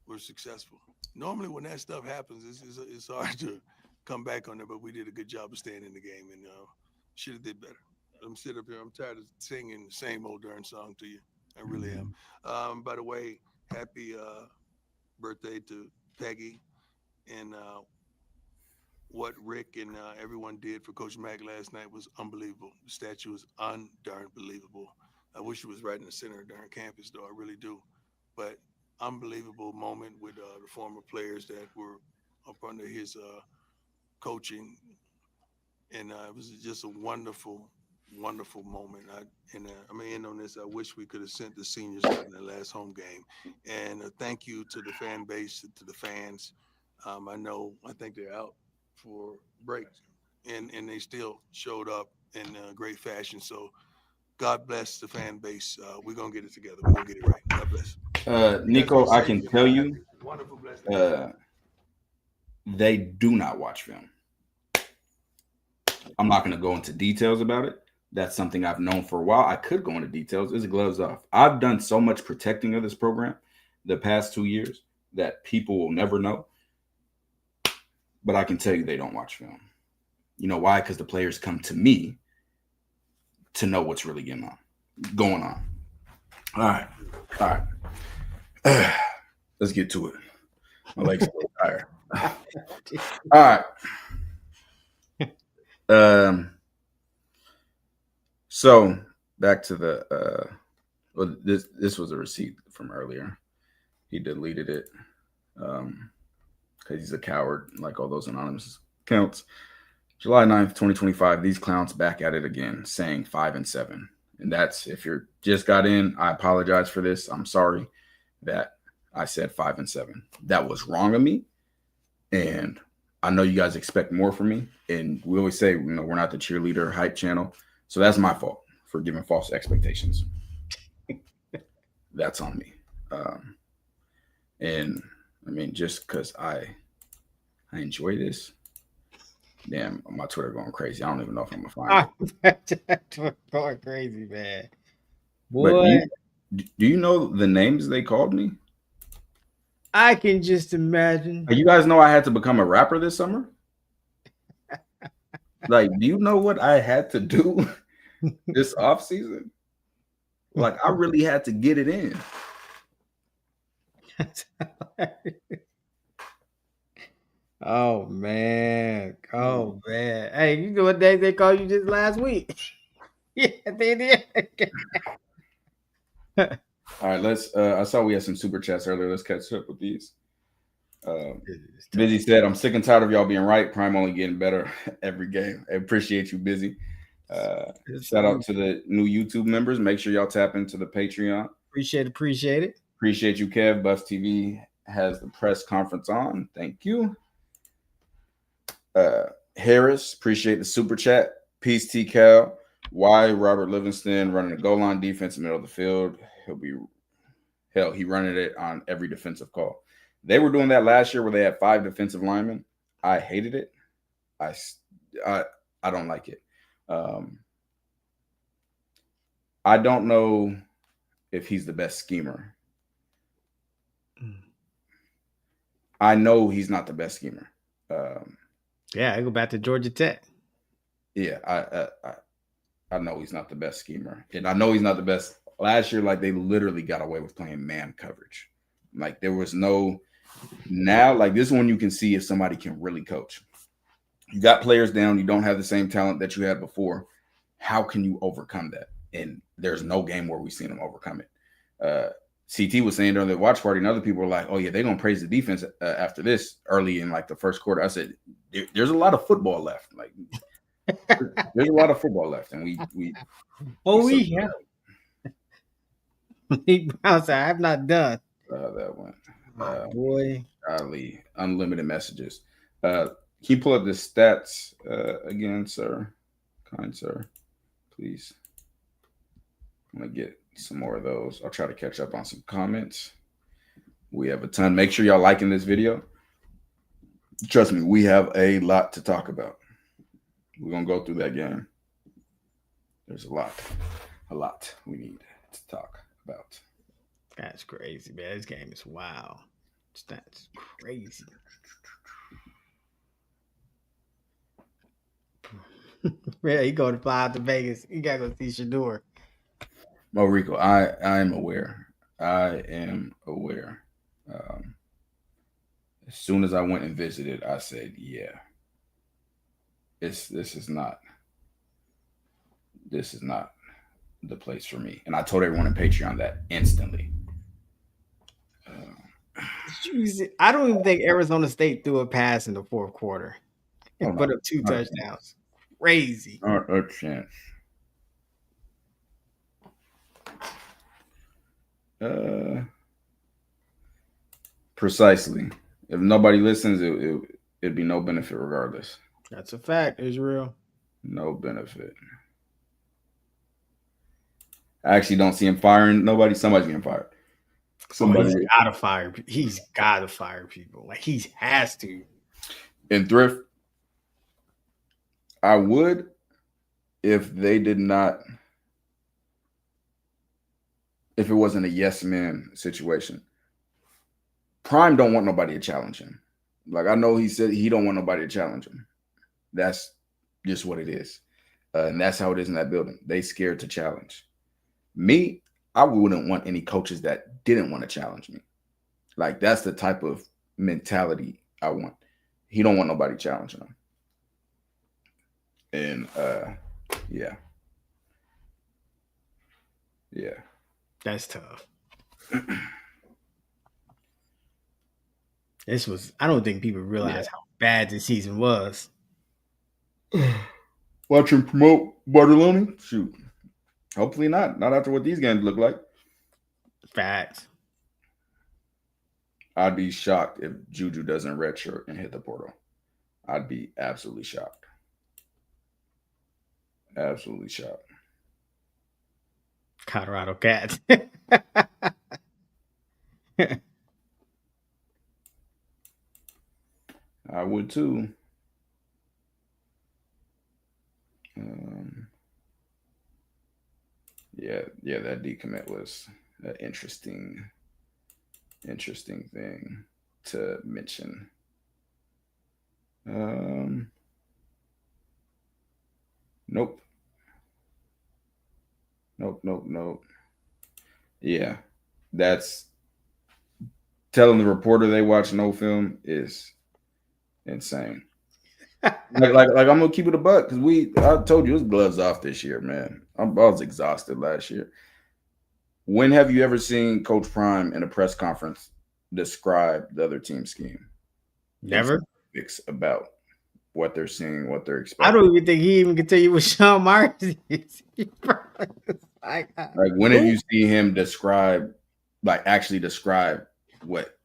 were successful. Normally, when that stuff happens, it's hard to come back on it, but we did a good job of staying in the game and should have did better. I'm sitting up here. I'm tired of singing the same old darn song to you. I really am. By the way, happy birthday to Peggy, and what Rick and everyone did for Coach Mack last night was unbelievable. The statue was darn believable. I wish it was right in the center of darn campus, though. I really do. But unbelievable moment with the former players that were up under his coaching, and it was just a wonderful moment. I'm gonna end on this. I wish we could have sent the seniors out in the last home game. And thank you to the fan base, to the fans. I think they're out for break, and they still showed up in great fashion. So God bless the fan base. We're gonna get it together. We're gonna get it right. God bless. Nico, I can tell you, they do not watch film. I'm not going to go into details about it. That's something I've known for a while. I could go into details. It's gloves off. I've done so much protecting of this program the past 2 years that people will never know. but I can tell you they don't watch film. You know why? Because the players come to me to know what's really going on. All right. Let's get to it. My legs are tired. All right. So back to the well, this was a receipt from earlier. He deleted it because he's a coward, like all those anonymous accounts. July 9th, 2025, these clowns back at it again, saying 5-7. And that's, if you're just got in, I apologize for this. I'm sorry that I said 5-7. That was wrong of me. And I know you guys expect more from me. And we always say, we're not the cheerleader hype channel. So that's my fault for giving false expectations. That's on me. And I mean, just because I enjoy this, damn, my Twitter going crazy. I don't even know if I'm gonna find it. Going crazy, man. Boy, do you know the names they called me? I can just imagine. You guys know I had to become a rapper this summer. Like, do you know what I had to do this off season? Like, I really had to get it in. Oh man. Hey, you know what they called you just last week? Yeah, they did. All right, let's I saw we had some super chats earlier. Let's catch up with these. Busy said, I'm sick and tired of y'all being right. Prime only getting better every game. I appreciate you, Busy. Shout out to the new YouTube members. Make sure y'all tap into the Patreon. Appreciate it. Appreciate you, Kev. Bus TV has the press conference on. Thank you. Harris, appreciate the super chat. Peace, T Cal. Why Robert Livingston running the goal line defense in the middle of the field? He running it on every defensive call. They were doing that last year where they had 5 defensive linemen. I hated it. I don't like it. I don't know if he's the best schemer. I know he's not the best schemer. I go back to Georgia Tech. Yeah, I know he's not the best schemer. And I know he's not the best. Last year, like, they literally got away with playing man coverage. Like, there was no – now, like, this one you can see if somebody can really coach. You got players down. You don't have the same talent that you had before. How can you overcome that? And there's no game where we've seen them overcome it. CT was saying during the watch party, and other people were like, oh, yeah, they're going to praise the defense after this early in, like, the first quarter. I said, there's a lot of football left. Like, there's a lot of football left. And we have. I have not done. That one. Boy. Golly, unlimited messages. Can you pull up the stats again, sir? Kind sir, please. I'm going to get some more of those. I'll try to catch up on some comments. We have a ton. Make sure y'all liking this video. Trust me, we have a lot to talk about. We're going to go through that game. There's a lot we need to talk about. That's crazy, man. This game is wild. That's crazy. Yeah, he going to fly out to Vegas. You got to go see Shador. Mo Rico, I am aware. As soon as I went and visited, I said, yeah, this is not the place for me. And I told everyone in Patreon that instantly. I don't even think Arizona State threw a pass in the fourth quarter and put up 2 touchdowns. Crazy. Not a chance. Precisely. If nobody listens, it'd be no benefit regardless. That's a fact, Israel. No benefit. I actually don't see him firing nobody. Somebody's getting fired. He's gotta fire people. Like, he has to. In Thrift, I would if they did not, if it wasn't a yes man situation. Prime don't want nobody to challenge him. Like, I know he said he don't want nobody to challenge him. That's just what it is. And that's how it is in that building. They scared to challenge. Me, I wouldn't want any coaches that didn't want to challenge me. Like, that's the type of mentality I want. He don't want nobody challenging him. And yeah. Yeah. That's tough. I don't think people realize how bad this season was. Watch him promote Bartoloni? Shoot. Hopefully not. Not after what these games look like. Facts. I'd be shocked if Juju doesn't redshirt and hit the portal. I'd be absolutely shocked. Absolutely shocked. Colorado Cats. I would too. Yeah, that decommit was an interesting thing to mention. Nope. Yeah, that's telling the reporter they watch no film is insane. like I'm gonna keep it a buck because I told you it was gloves off this year, man. I was exhausted last year. When have you ever seen Coach Prime in a press conference describe the other team's scheme? Never. It's about what they're seeing, what they're expecting. I don't even think he even can tell you what Sean Myers is. Like, when have you seen him actually describe what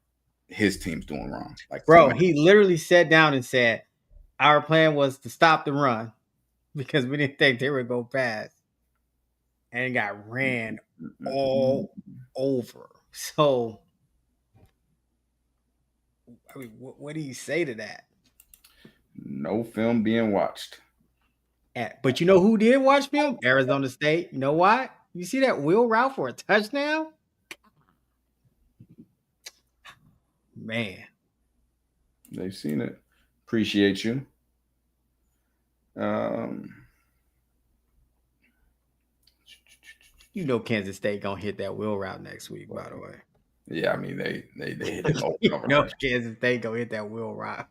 his team's doing wrong? Like, bro, he literally sat down and said, our plan was to stop the run because we didn't think they would go fast, and got ran all over. So, I mean, what do you say to that? No film being watched. But you know who did watch film? Arizona State. You know what? You see that wheel route for a touchdown? Man. They've seen it. Appreciate you. You know Kansas State gonna hit that wheel route next week, by the way. Yeah, I mean they hit it over. No, Kansas State gonna hit that wheel route.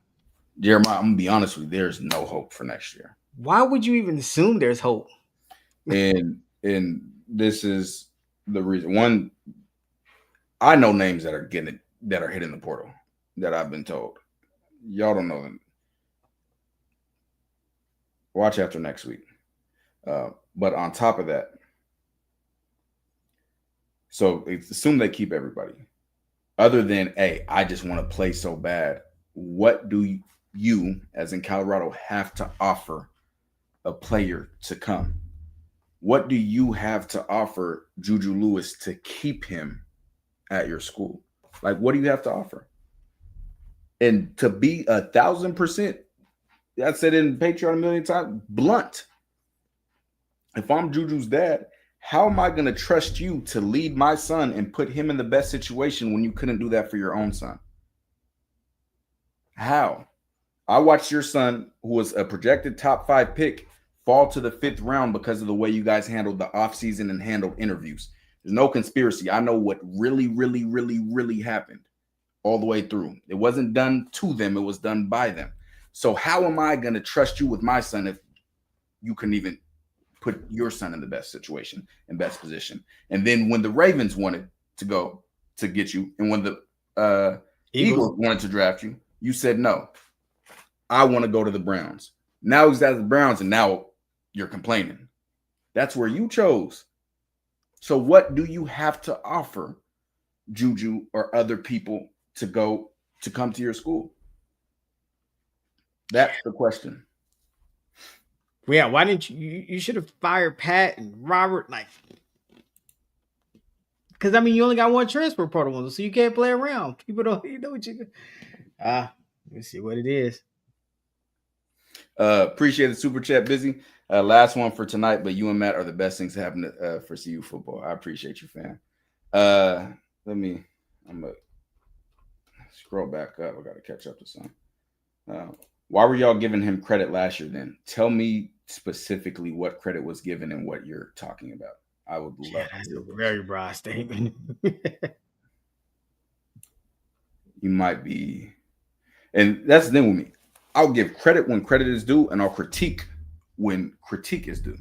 Jeremiah, I'm gonna be honest with you, there's no hope for next year. Why would you even assume there's hope? And this is the reason. One, I know names that are hitting the portal that I've been told. Y'all don't know them. Watch after next week. But on top of that, so assume they keep everybody. Other than, hey, I just want to play so bad. What do you, as in Colorado, have to offer a player to come? What do you have to offer Juju Lewis to keep him at your school? Like, what do you have to offer? And to be 1,000%, I said it in Patreon a million times, blunt. If I'm Juju's dad, how am I going to trust you to lead my son and put him in the best situation when you couldn't do that for your own son? How? I watched your son, who was a projected top 5 pick, fall to the 5th round because of the way you guys handled the offseason and handled interviews. There's no conspiracy. I know what really, really, really, really happened all the way through. It wasn't done to them. It was done by them. So how am I going to trust you with my son if you couldn't even put your son in the best situation and best position? And then when the Ravens wanted to go to get you, and when the Eagles wanted to draft you, you said, no, I want to go to the Browns. Now he's at the Browns, and now you're complaining. That's where you chose. So what do you have to offer Juju or other people to come to your school? That's the question. Yeah, why didn't you should have fired Pat and Robert, like, because I mean you only got one transfer portal, so you can't play around. People don't know what you let me see what it is. Appreciate the super chat, Busy. Last one for tonight, but you and Matt are the best things to happen for CU football. I appreciate you, fam. I'm gonna scroll back up. I got to catch up to some. Why were y'all giving him credit last year then? Tell me specifically what credit was given and what you're talking about. I would love that's a very broad statement. You might be, and that's the thing with me. I'll give credit when credit is due, and I'll critique when critique is due.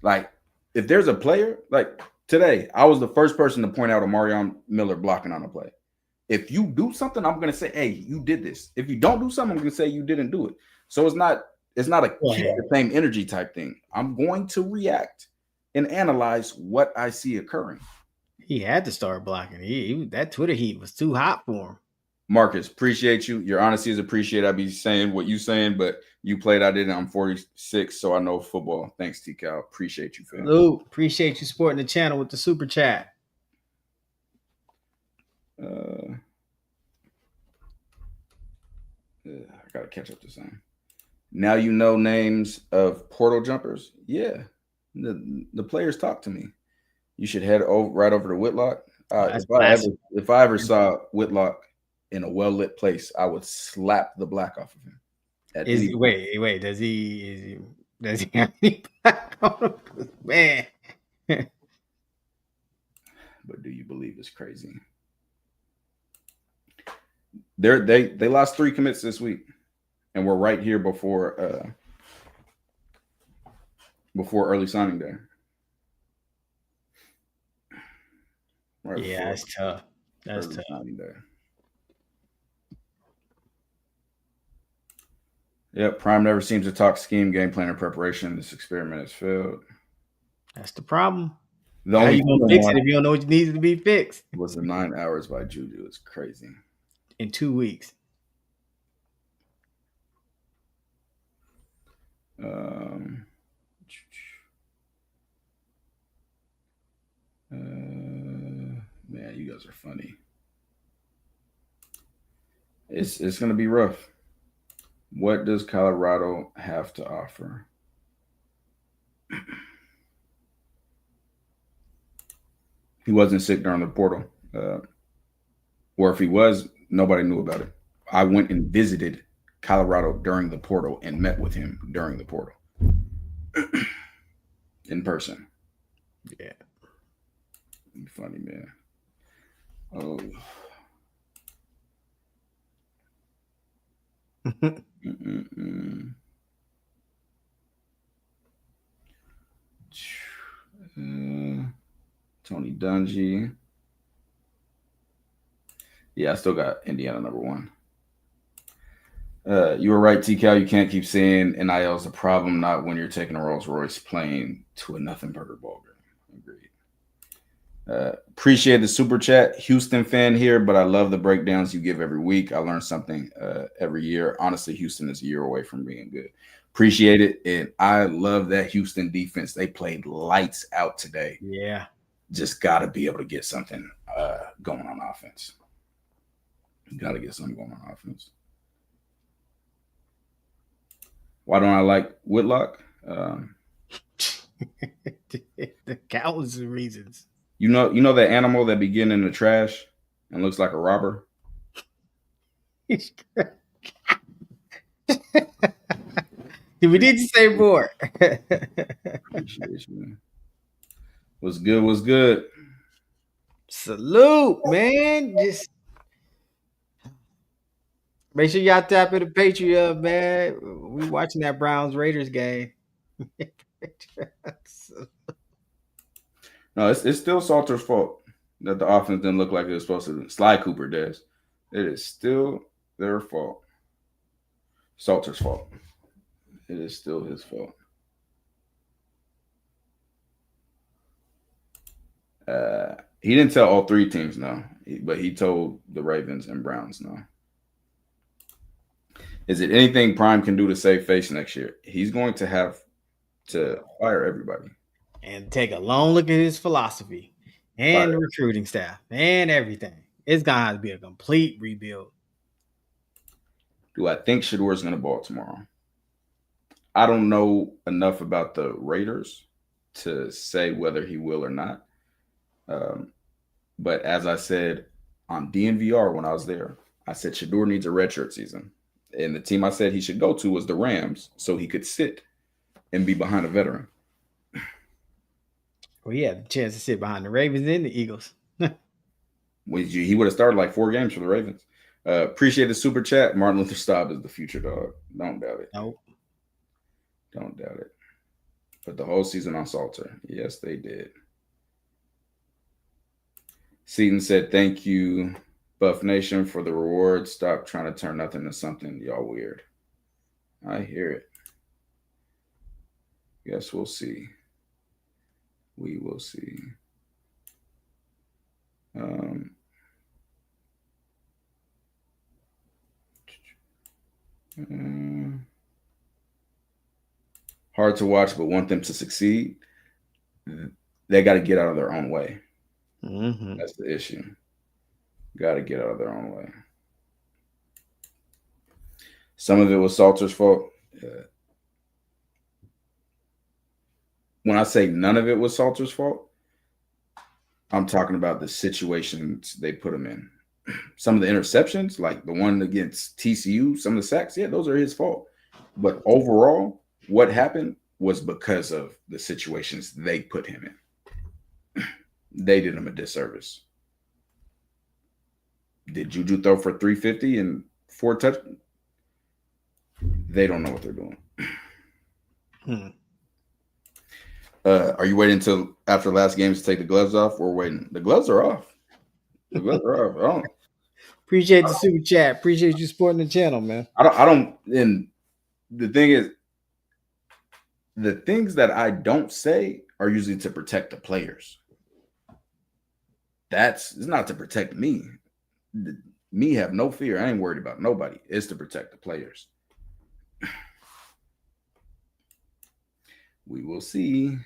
Like, if there's a player, like today, I was the first person to point out Omarion Miller blocking on a play. If you do something, I'm going to say, hey, you did this. If you don't do something, I'm going to say you didn't do it. So it's not a keep the same energy type thing. I'm going to react and analyze what I see occurring. He had to start blocking. That Twitter heat was too hot for him. Marcus, appreciate you. Your honesty is appreciated. I be saying what you saying, but you played. I didn't. I'm 46, so I know football. Thanks, T-Cal. Appreciate you, fam. Lou, appreciate you supporting the channel with the super chat. I gotta catch up to some. Now you know names of portal jumpers. Yeah, the players talk to me. You should head right over to Whitlock. If I ever saw Whitlock in a well-lit place, I would slap the black off of him. Wait, does he have any black on him? Man. But do you believe it's crazy? They lost 3 commits this week, and we're right here before early signing day. Right, yeah, that's tough. That's tough. Yep, Prime never seems to talk scheme, game plan, or preparation. This experiment has failed. That's the problem. How you gonna fix it if you don't know what needs to be fixed? Was the 9 hours by Juju? It's crazy. In 2 weeks. Man, you guys are funny. It's gonna be rough. What does Colorado have to offer? He wasn't sick during the portal. Or if he was, nobody knew about it. I went and visited Colorado during the portal and met with him during the portal. In person. Yeah. Funny, man. Oh. Tony Dungy. Yeah, I still got Indiana number 1. You were right, T-Cal. You can't keep saying NIL is a problem, not when you're taking a Rolls Royce plane to a nothing burger ball game. Agreed. Appreciate the super chat. Houston fan here, but I love the breakdowns you give every week. I learn something every year. Honestly, Houston is a year away from being good. Appreciate it. And I love that Houston defense. They played lights out today. Yeah. Just got to be able to get something going on offense. Got to get something going on offense. Why don't I like Whitlock? The countless reasons. You know that animal that begin in the trash and looks like a robber? Do we need to say more? Appreciate you, man. What's good? What's good? Salute, man. Just make sure y'all tap into Patreon, man. We watching that Browns Raiders game. No, it's still Salter's fault that the offense didn't look like it was supposed to. Sly Cooper does. It is still their fault. Salter's fault. It is still his fault. He didn't tell all 3 teams no, but he told the Ravens and Browns no. Is it anything Prime can do to save face next year? He's going to have to fire everybody. And take a long look at his philosophy and the recruiting staff and everything. It's going to have to be a complete rebuild. Do I think Shadour's going to ball tomorrow? I don't know enough about the Raiders to say whether he will or not. But as I said on DNVR when I was there, I said Shedeur needs a redshirt season. And the team I said he should go to was the Rams, so he could sit and be behind a veteran. Well, he had the chance to sit behind the Ravens and the Eagles. He would have started like 4 games for the Ravens. Appreciate the super chat. Martin Luther Staub is the future, dog. Don't doubt it. Nope. Don't doubt it. Put the whole season on Salter. Yes, they did. Seaton said, thank you, Buff Nation, for the reward. Stop trying to turn nothing into something. Y'all weird. I hear it. Guess we'll see. We will see. Hard to watch, but want them to succeed. They got to get out of their own way. Mm-hmm. That's the issue. Got to get out of their own way. Some of it was Salter's fault. When I say none of it was Salter's fault, I'm talking about the situations they put him in. Some of the interceptions, like the one against TCU, some of the sacks, yeah, those are his fault. But overall, what happened was because of the situations they put him in. They did him a disservice. Did Juju throw for 350 and 4 touchdowns? They don't know what they're doing. Are you waiting until after last game to take the gloves off? Or waiting? The gloves are off. The gloves are off. Appreciate the super chat. Appreciate you supporting the channel, man. I don't. And the thing is, the things that I don't say are usually to protect the players. It's not to protect me. Me have no fear. I ain't worried about nobody. It's to protect the players. We will see.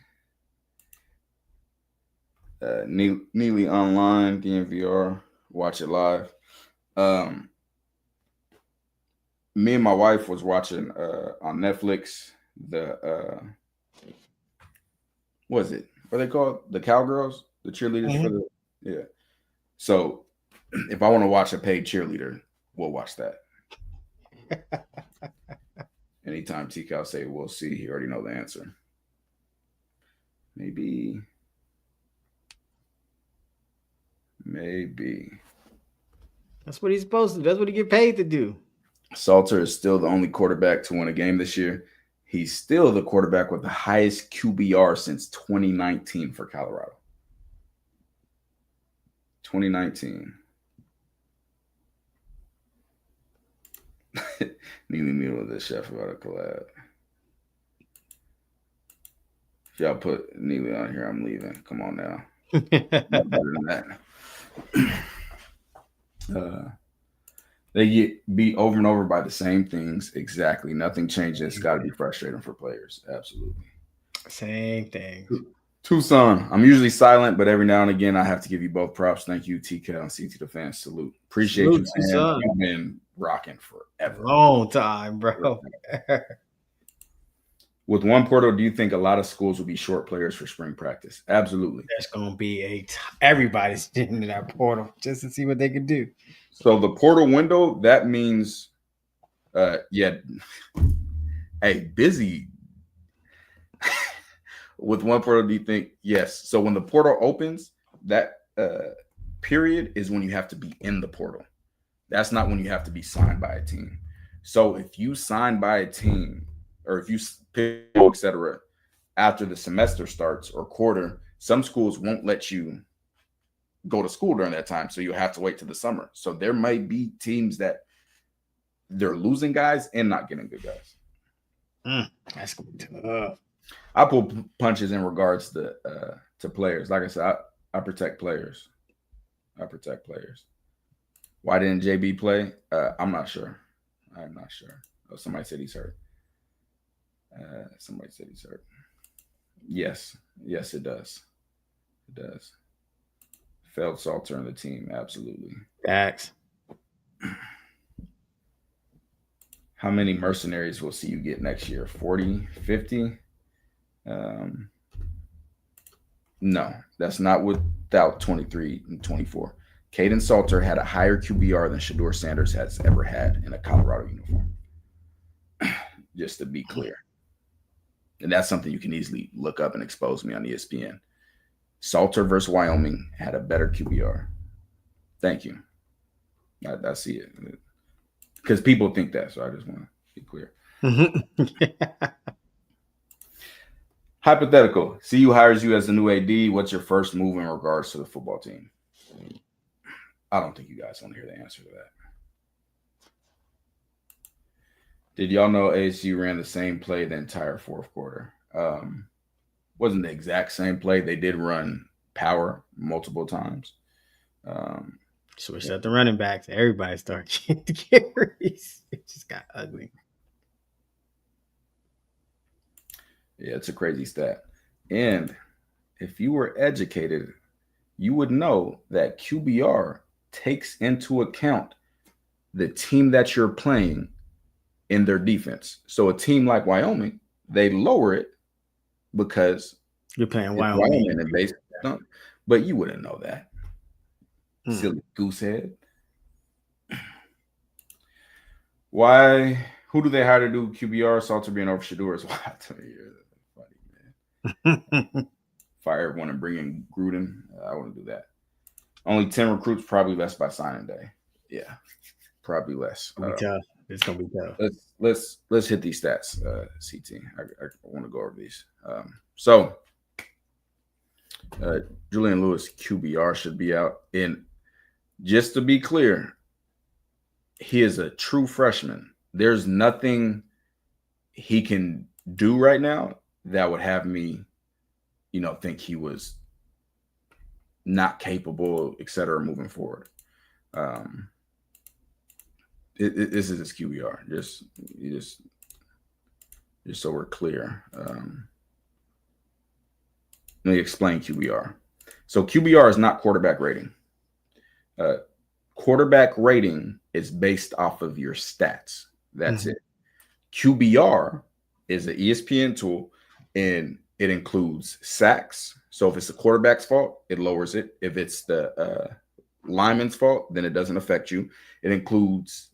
Neely online, DNVR, watch it live. Me and my wife was watching on Netflix what is it? What are they called? The Cowgirls, the cheerleaders for the So if I want to watch a paid cheerleader, we'll watch that. Anytime T-Cal say we'll see, he already know the answer. Maybe. That's what he's supposed to do. That's what he get paid to do. Salter is still the only quarterback to win a game this year. He's still the quarterback with the highest QBR since 2019 for Colorado. 2019. Neely meeting with the chef about a collab. If y'all put Neely on here, I'm leaving. Come on now. Not better than that. They get beat over and over by the same things. Exactly. Nothing changes. It's got to be frustrating for players. Absolutely. Same thing. Tucson. I'm usually silent, but every now and again, I have to give you both props. Thank you, TK and CT the fans. Salute. Appreciate you, man. You've been rocking forever. Long time, bro. With one portal, do you think a lot of schools will be short players for spring practice? Absolutely. That's going to be everybody's getting in that portal just to see what they can do. So the portal window, that means, busy. With one portal, do you think? Yes. So when the portal opens, that period is when you have to be in the portal. That's not when you have to be signed by a team. So if you sign by a team or if you pick, etc., after the semester starts or quarter, some schools won't let you go to school during that time. So you have to wait till the summer. So there might be teams that they're losing guys and not getting good guys. That's going to be tough. I pull punches in regards to players. Like I said, I protect players. Why didn't JB play? I'm not sure. I'm not sure. Oh, somebody said he's hurt. Yes, it does. It does. Failed Salter on the team. Absolutely. Facts. How many mercenaries will see you get next year? 40, 50? No, that's not without 23 and 24. Caden Salter had a higher QBR than Shedeur Sanders has ever had in a Colorado uniform. Just to be clear. And that's something you can easily look up and expose me on ESPN. Salter versus Wyoming had a better QBR. Thank you. I see it. Because people think that, so I just want to be clear. Hypothetical. CU hires you as the new AD. What's your first move in regards to the football team? I don't think you guys want to hear the answer to that. Did y'all know ASU ran the same play the entire fourth quarter? Wasn't the exact same play. They did run power multiple times. Switched up the running backs. Everybody started getting the carries. It just got ugly. Yeah, it's a crazy stat. And if you were educated, you would know that QBR takes into account the team that you're playing in their defense. So a team like Wyoming, they lower it because you're playing Wyoming and based on, but you wouldn't know that. Silly goosehead. Why? Who do they hire to do QBR? Salter being over Shedeur is wild to me. Funny, man. Fire everyone and bring in Gruden. I wouldn't do that. Only 10 recruits, probably less by signing day. Yeah, probably less. It's gonna be tough. Let's hit these stats, CT. I want to go over these. So Julian Lewis QBR should be out. And just to be clear, he is a true freshman. There's nothing he can do right now that would have me, think he was not capable, et cetera, moving forward. This is his QBR. Just so we're clear. Let me explain QBR. So QBR is not quarterback rating. Quarterback rating is based off of your stats. That's it. QBR is an ESPN tool, and it includes sacks. So if it's the quarterback's fault, it lowers it. If it's the lineman's fault, then it doesn't affect you. It includes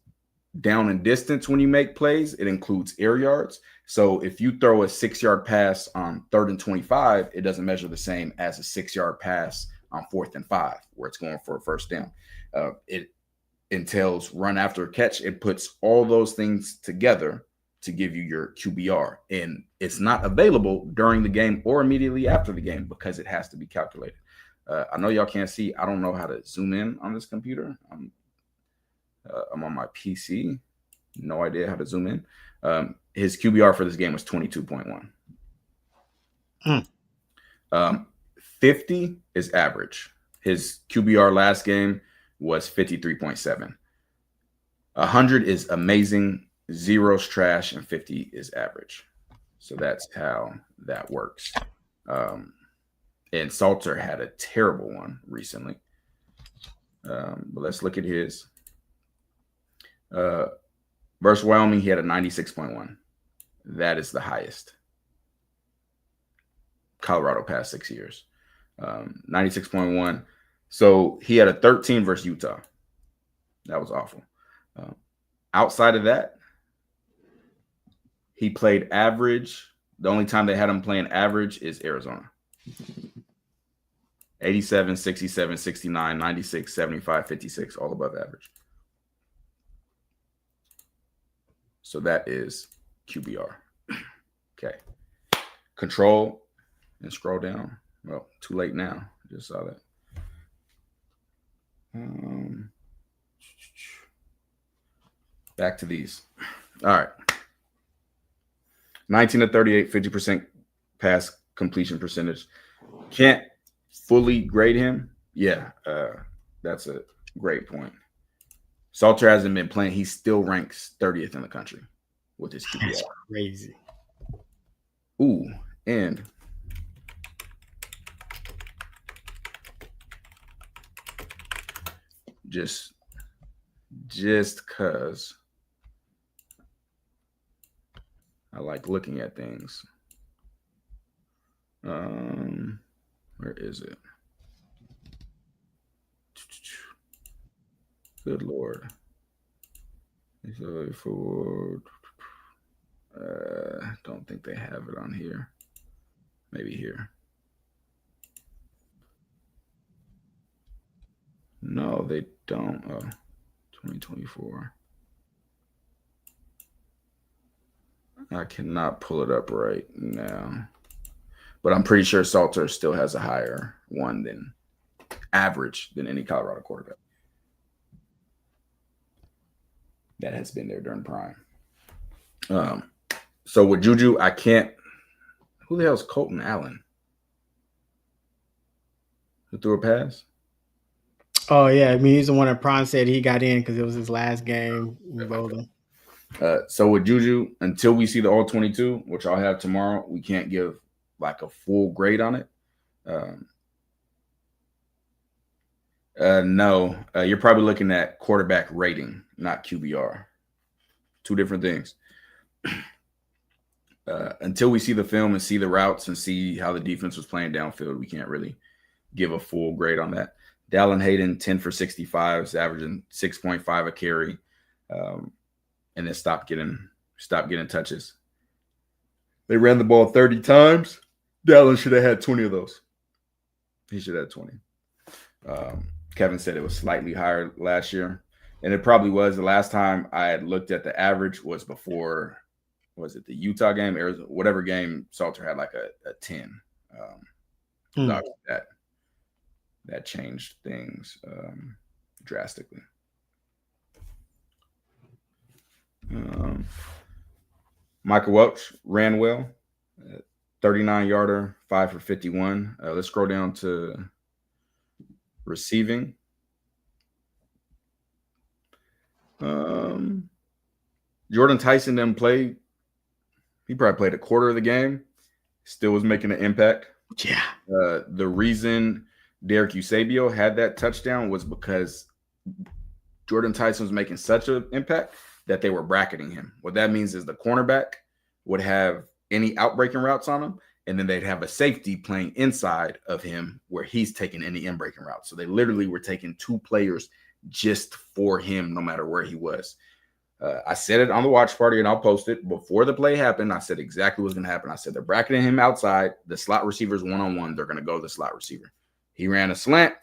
down and distance when you make plays. It includes air yards. So if you throw a 6-yard pass on 3rd and 25, it doesn't measure the same as a 6-yard pass on 4th and 5, where it's going for a first down. It entails run after catch. It puts all those things together to give you your QBR. And it's not available during the game or immediately after the game because it has to be calculated. I know y'all can't see. I don't know how to zoom in on this computer. I'm on my PC. No idea how to zoom in. His QBR for this game was 22.1. 50 is average. His QBR last game was 53.7. 100 is amazing, 0's trash, and 50 is average. So that's how that works. And Salter had a terrible one recently. But let's look at his. Versus Wyoming, he had a 96.1. That is the highest. Colorado past 6 years. 96.1. So he had a 13 versus Utah. That was awful. Outside of that, he played average. The only time they had him playing average is Arizona. 87, 67, 69, 96, 75, 56, all above average. So that is QBR. Okay. Control and scroll down. Well, too late now. Just saw that. Back to these. All right. 19 to 38, 50% pass completion percentage. Can't fully grade him. Yeah, that's a great point. Salter hasn't been playing. He still ranks 30th in the country with his QBR. That's crazy. Ooh, and just because I like looking at things. Where is it? Good Lord. Forward. Don't think they have it on here. Maybe here. No, they don't. Oh, 2024. I cannot pull it up right now. But I'm pretty sure Salter still has a higher one than average than any Colorado quarterback that has been there during prime. So with Juju, I can't. Who the hell is Colton Allen? Who threw a pass? Oh yeah, I mean he's the one that Prime said he got in because it was his last game in Boulder. So with Juju, until we see the all 22, which I'll have tomorrow, we can't give like a full grade on it. No, you're probably looking at quarterback rating, not QBR. Two different things. Until we see the film and see the routes and see how the defense was playing downfield, we can't really give a full grade on that. Dallin Hayden, 10 for 65, is averaging 6.5 a carry, and then stopped getting touches. They ran the ball 30 times. Dallin should have had 20 of those. He should have had 20. Kevin said it was slightly higher last year, and it probably was. The last time I had looked at the average was before, was it the Utah game, Arizona, whatever game Salter had like a 10. That changed things drastically. Michael Welch ran well, 39-yarder, 5 for 51. Let's scroll down to receiving. Jordan Tyson didn't play. He probably played a quarter of the game. Still was making an impact. Yeah. The reason Derek Eusebio had that touchdown was because Jordan Tyson was making such an impact that they were bracketing him. What that means is the cornerback would have any outbreaking routes on him, and then they'd have a safety playing inside of him where he's taking any in-breaking routes. So they literally were taking two players just for him, no matter where he was. I said it on the watch party, and I'll post it. Before the play happened, I said exactly what's going to happen. I said they're bracketing him outside. The slot receiver's one-on-one. They're going to go to the slot receiver. He ran a slant,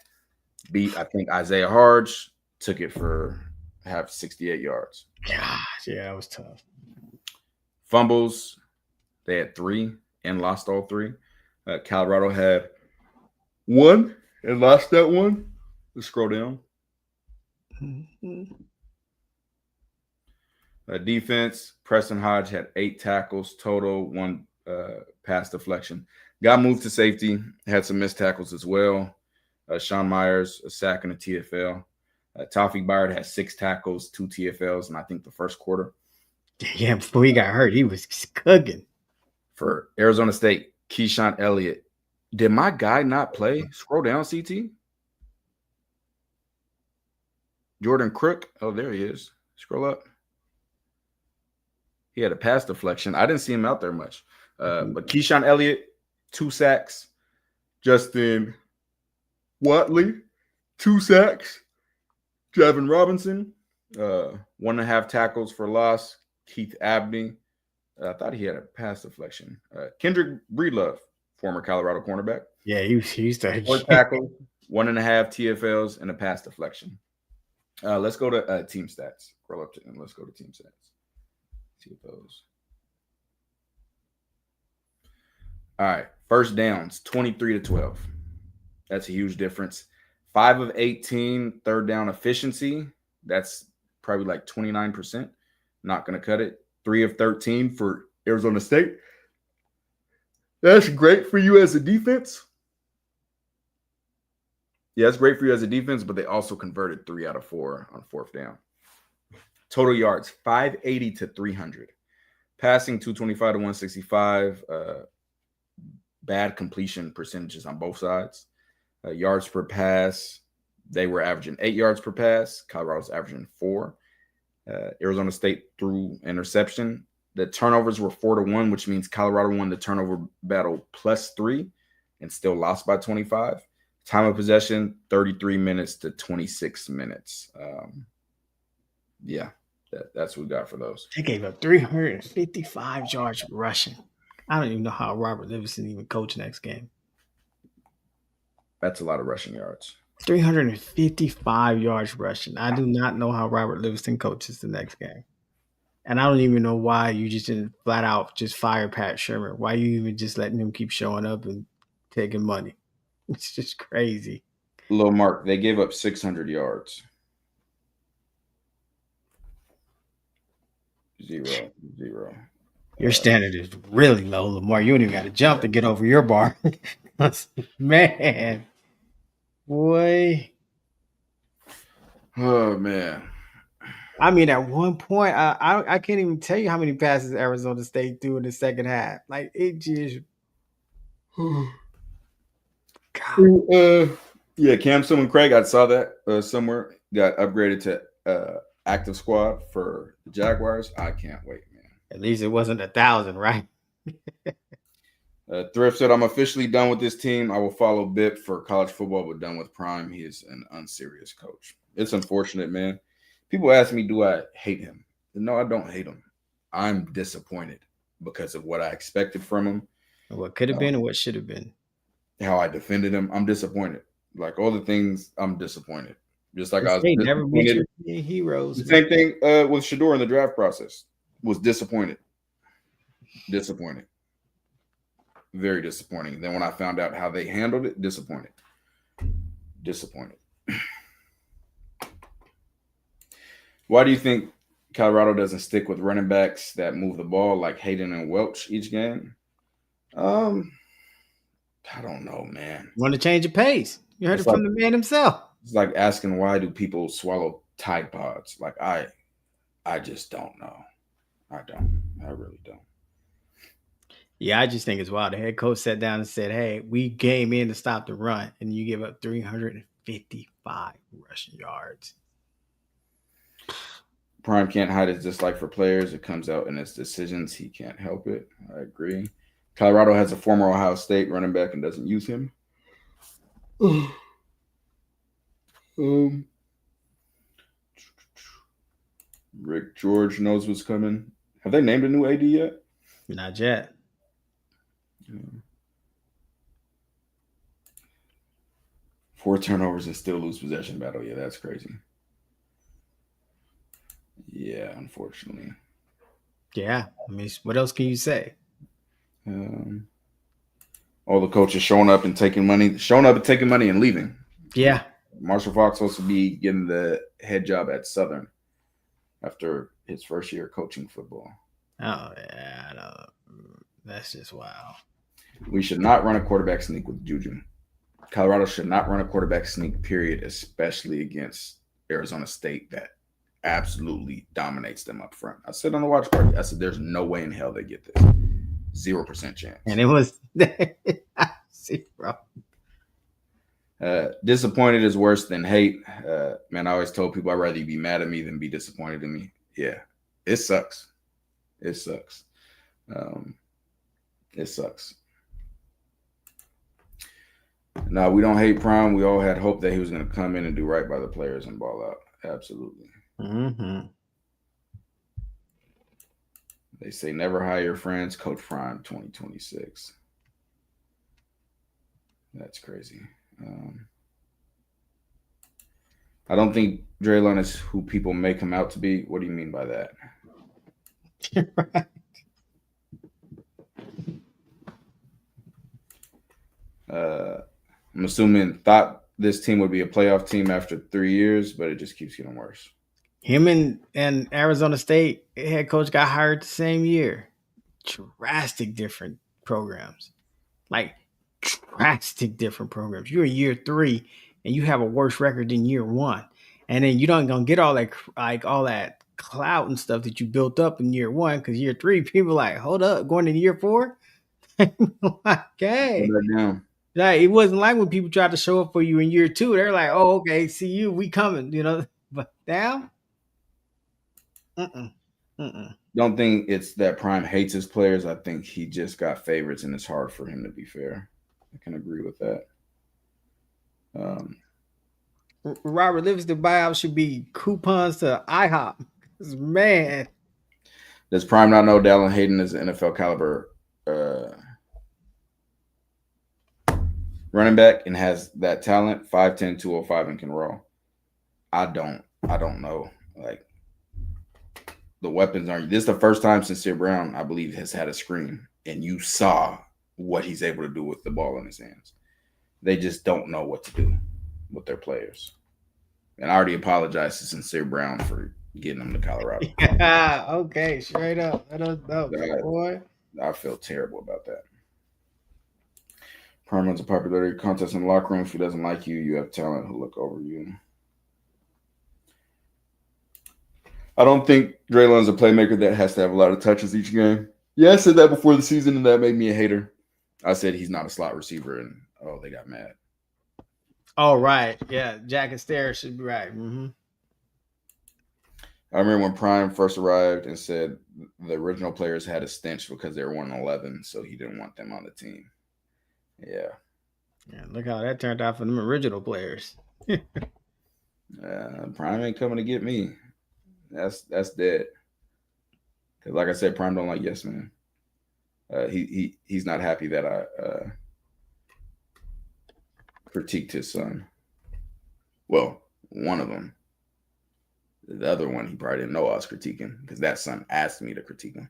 beat, I think, Isaiah Harge, took it for 68 yards. Gosh, yeah, that was tough. Fumbles, they had 3 and lost all 3. Colorado had 1 and lost that one. Let's scroll down. Defense, Preston Hodge had 8 tackles total, 1 pass deflection. Got moved to safety, had some missed tackles as well. Sean Myers, a sack and a TFL. Tawfiq Byard had 6 tackles, 2 TFLs, and I think the first quarter. Yeah, before he got hurt, he was cooking. For Arizona State, Keyshawn Elliott. Did my guy not play? Scroll down, CT. Jordan Crook. Oh, there he is. Scroll up. He had a pass deflection. I didn't see him out there much. But Keyshawn Elliott, 2 sacks. Justin Watley, 2 sacks. Javon Robinson, 1.5 tackles for loss. Keith Abney, I thought he had a pass deflection. Kendrick Breedlove, former Colorado cornerback. Yeah, he used to 4 tackles, 1.5 TFLs, and a pass deflection. Let's go to team stats. Scroll up and let's go to team stats. See those. All right, first downs, 23-12. That's a huge difference. 5 of 18 third down efficiency. That's probably like 29%. Not going to cut it. 3 of 13 for Arizona State. That's great for you as a defense. Yeah, it's great for you as a defense, but they also converted 3 out of 4 on 4th down. Total yards, 580 to 300. Passing, 225 to 165. Bad completion percentages on both sides. Yards per pass, they were averaging 8 yards per pass. Colorado's averaging 4. Arizona State threw interception. The turnovers were 4-1, which means Colorado won the turnover battle +3 and still lost by 25. Time of possession, 33 minutes to 26 minutes. Yeah, that's what we got for those. They gave up 355 yards rushing. I don't even know how Robert Livingston even coached next game. That's a lot of rushing yards. 355 yards rushing. I do not know how Robert Livingston coaches the next game. And I don't even know why you just didn't flat out just fire Pat Shermer. Why you even just letting him keep showing up and taking money? It's just crazy. Low Mark, they gave up 600 yards. Zero. Your standard is really low, Lamar. You don't even got to jump to get over your bar. Man. Boy. Oh, man. I mean, at one point, I can't even tell you how many passes Arizona State threw in the second half. Like, it just... Yeah, Cam Summan-Craig, I saw that somewhere. Got upgraded to active squad for the Jaguars. I can't wait, man. At least it wasn't 1,000, right? Thrift said, I'm officially done with this team. I will follow Bip for college football, but done with Prime. He is an unserious coach. It's unfortunate, man. People ask me, do I hate him? No, I don't hate him. I'm disappointed because of what I expected from him. What could have been and what should have been. How I defended him. I'm disappointed. Like all the things, I'm disappointed. Just like I was never beat your heroes. The same thing with Shedeur in the draft process. Was disappointed. Disappointed. Very disappointing. Then when I found out how they handled it, disappointed. Why do you think Colorado doesn't stick with running backs that move the ball like Hayden and Welch each game? I don't know, man. Want to change the pace. You heard it from the man himself. It's like asking why do people swallow Tide Pods? Like I just don't know. I really don't. Yeah, I just think it's wild. The head coach sat down and said, hey, we came in to stop the run, and you give up 355 rushing yards. Prime can't hide his dislike for players. It comes out in his decisions. He can't help it. I agree. Colorado has a former Ohio State running back and doesn't use him. Rick George knows what's coming. Have they named a new AD yet? Not yet. 4 turnovers and still lose possession battle. Yeah, that's crazy. Yeah, unfortunately. Yeah, I mean, what else can you say? All the coaches showing up and taking money and leaving. Yeah. Marshall Faulk supposed to be getting the head job at Southern after his first year coaching football. Oh, yeah, I know. That's just wow. We should not run a quarterback sneak with Juju. Colorado should not run a quarterback sneak, period, especially against Arizona State that absolutely dominates them up front. I said on the watch party, I said, there's no way in hell they get this. 0% chance. And it was 0. Disappointed is worse than hate. Man, I always told people I'd rather you be mad at me than be disappointed in me. Yeah, it sucks. It sucks. It sucks. No, we don't hate Prime. We all had hope that he was going to come in and do right by the players and ball out. Absolutely. Mm-hmm. They say never hire your friends. Coach Prime 2026. That's crazy. I don't think Draylon is who people make him out to be. What do you mean by that? Right. I'm assuming thought this team would be a playoff team after 3 years, but it just keeps getting worse. Him and Arizona State head coach got hired the same year. Drastic different programs. Like drastic different programs. You're in year 3 and you have a worse record than year 1. And then you don't gonna get all that clout and stuff that you built up in year 1 because year 3, people like, hold up, going into year 4? Okay. Like, it wasn't like when people tried to show up for you in year 2. They're like, oh, okay, see you, we coming, But now, Don't think it's that Prime hates his players. I think he just got favorites and it's hard for him to be fair. I can agree with that. Robert Livingston buyout should be coupons to IHOP. Man. Does Prime not know Dallin Hayden is an NFL caliber running back and has that talent, 5'10", 205, and can roll? I don't know. Like, the weapons aren't. This is the first time Sincere Brown, I believe, has had a screen, and you saw what he's able to do with the ball in his hands. They just don't know what to do with their players. And I already apologized to Sincere Brown for getting them to Colorado. Okay, straight up. I don't know, boy. I feel terrible about that. Prime runs a popularity contest in the locker room. If he doesn't like you, you have talent who look over you. I don't think Draylon's a playmaker that has to have a lot of touches each game. Yeah, I said that before the season, and that made me a hater. I said he's not a slot receiver, and they got mad. Oh, right. Yeah, Jack and Stare should be right. Mm-hmm. I remember when Prime first arrived and said the original players had a stench because they were 1-11, so he didn't want them on the team. Yeah. Yeah, look how that turned out for them original players. Prime ain't coming to get me. That's dead. Because like I said, Prime don't like yes man. He's not happy that I critiqued his son. Well, one of them. The other one, he probably didn't know I was critiquing because that son asked me to critique him.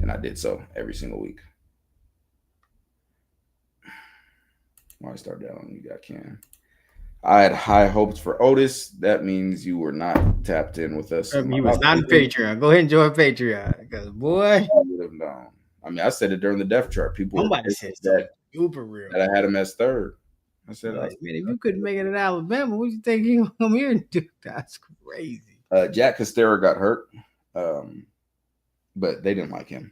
And I did so every single week. Why start down when you got Cam? I had high hopes for Otis. That means you were not tapped in with us. He was not on Patreon. Go ahead and join Patreon. Because, boy. I would have known. I mean, I said it during the depth chart. People said that super real. That I had him as third. I said, man, if you couldn't make it in Alabama, what you think you come here and do? That's crazy. Jack Costera got hurt, but they didn't like him.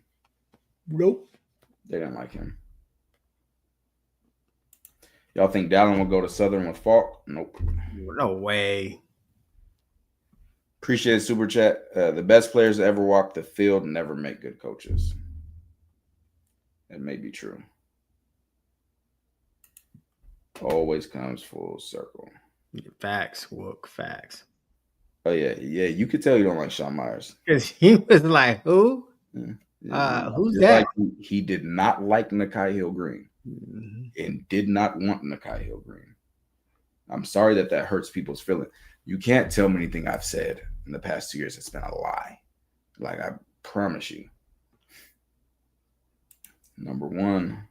Nope. They didn't like him. Y'all think Dallin will go to Southern with Falk? Nope. No way. Appreciate it, Super Chat. The best players that ever walk the field never make good coaches. That may be true. Always comes full circle. Facts, Wook, facts. Oh, yeah. You could tell you don't like Sean Myers. Because he was like, who? Yeah. Who's that? Like he did not like Nakai Hill-Green and did not want Nakai Hill-Green. I'm sorry that hurts people's feelings. You can't tell me anything I've said in the past 2 years that's been a lie. Like, I promise you. Number one.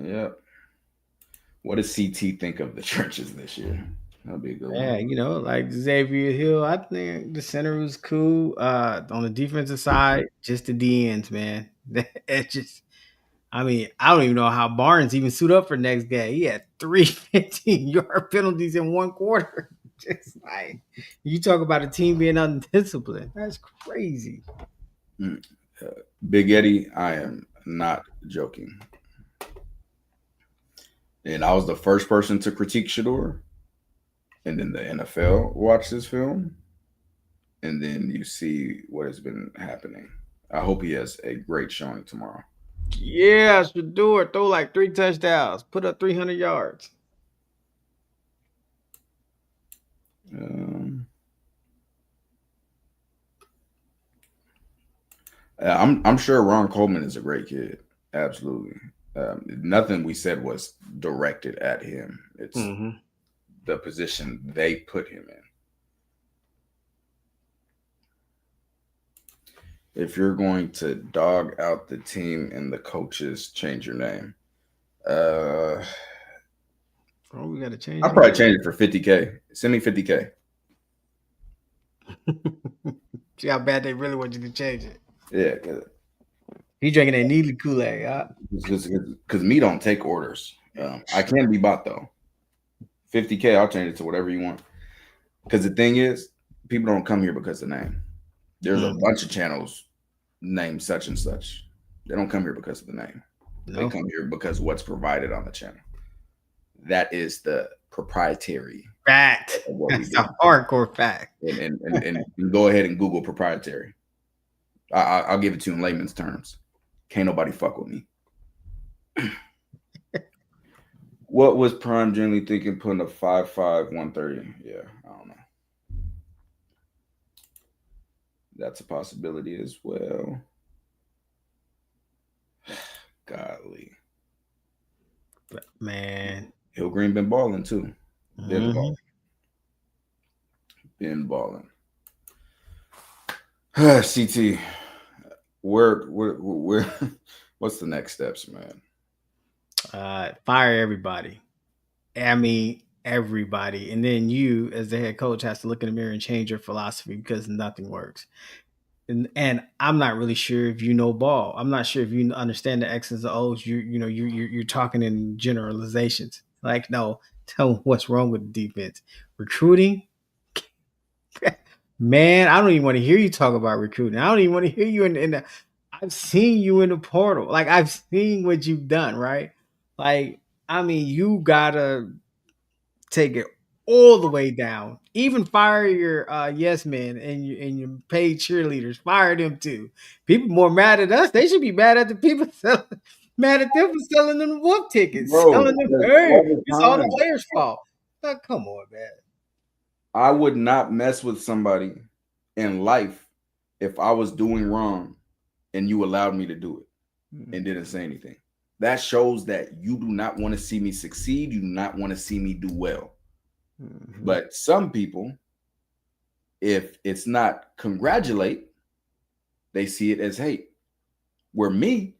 Yep. What does CT think of the trenches this year? That'll be a good one. Yeah, like Xavier Hill, I think the center was cool. On the defensive side, just the DNs, man. It just, I mean, I don't even know how Barnes even suit up for next game. He had 3 15-yard penalties in one quarter. Just like, you talk about a team being undisciplined. That's crazy. Big Eddie, I am not joking. And I was the first person to critique Shedeur. And then the NFL watched this film. And then you see what has been happening. I hope he has a great showing tomorrow. Yeah, Shedeur throw like 3 touchdowns, put up 300 yards. I'm sure Ron Coleman is a great kid. Absolutely. Nothing we said was directed at him. It's the position they put him in. If you're going to dog out the team and the coaches, change your name. We got to change. I'll probably change it for $50K. Send me $50K. See how bad they really want you to change it. Yeah. He drinking that Neely Kool-Aid. Because me don't take orders. I can be bought, though. $50K, I'll change it to whatever you want. Because the thing is, people don't come here because of the name. There's a bunch of channels named such and such. They don't come here because of the name. No. They come here because what's provided on the channel. That is the proprietary fact. That's a hardcore fact. And go ahead and Google proprietary. I'll give it to you in layman's terms. Can't nobody fuck with me. What was Prime generally thinking putting a 5'5", 130? Yeah, I don't know. That's a possibility as well. Golly. Man. Hill Green been balling too. Been balling. CT, where what's the next steps, man? Fire everybody. I mean, everybody. And then you, as the head coach, has to look in the mirror and change your philosophy because nothing works. And I'm not really sure if you know ball. I'm not sure if you understand the X's and O's. You're talking in generalizations. Like, no, tell them what's wrong with the defense. Recruiting, man. I don't even want to hear you talk about recruiting. I don't even want to hear you in the. I've seen you in the portal. Like, I've seen what you've done. Right. Like, I mean, you gotta take it all the way down. Even fire your yes men and your paid cheerleaders. Fire them too. People more mad at us. They should be mad at the people mad at them for selling them whoop tickets. Bro, selling them it's all the players' fault. Like, come on, man. I would not mess with somebody in life if I was doing wrong and you allowed me to do it and didn't say anything. That shows that you do not want to see me succeed. You do not want to see me do well. But some people, if it's not congratulate, they see it as hate. Where me,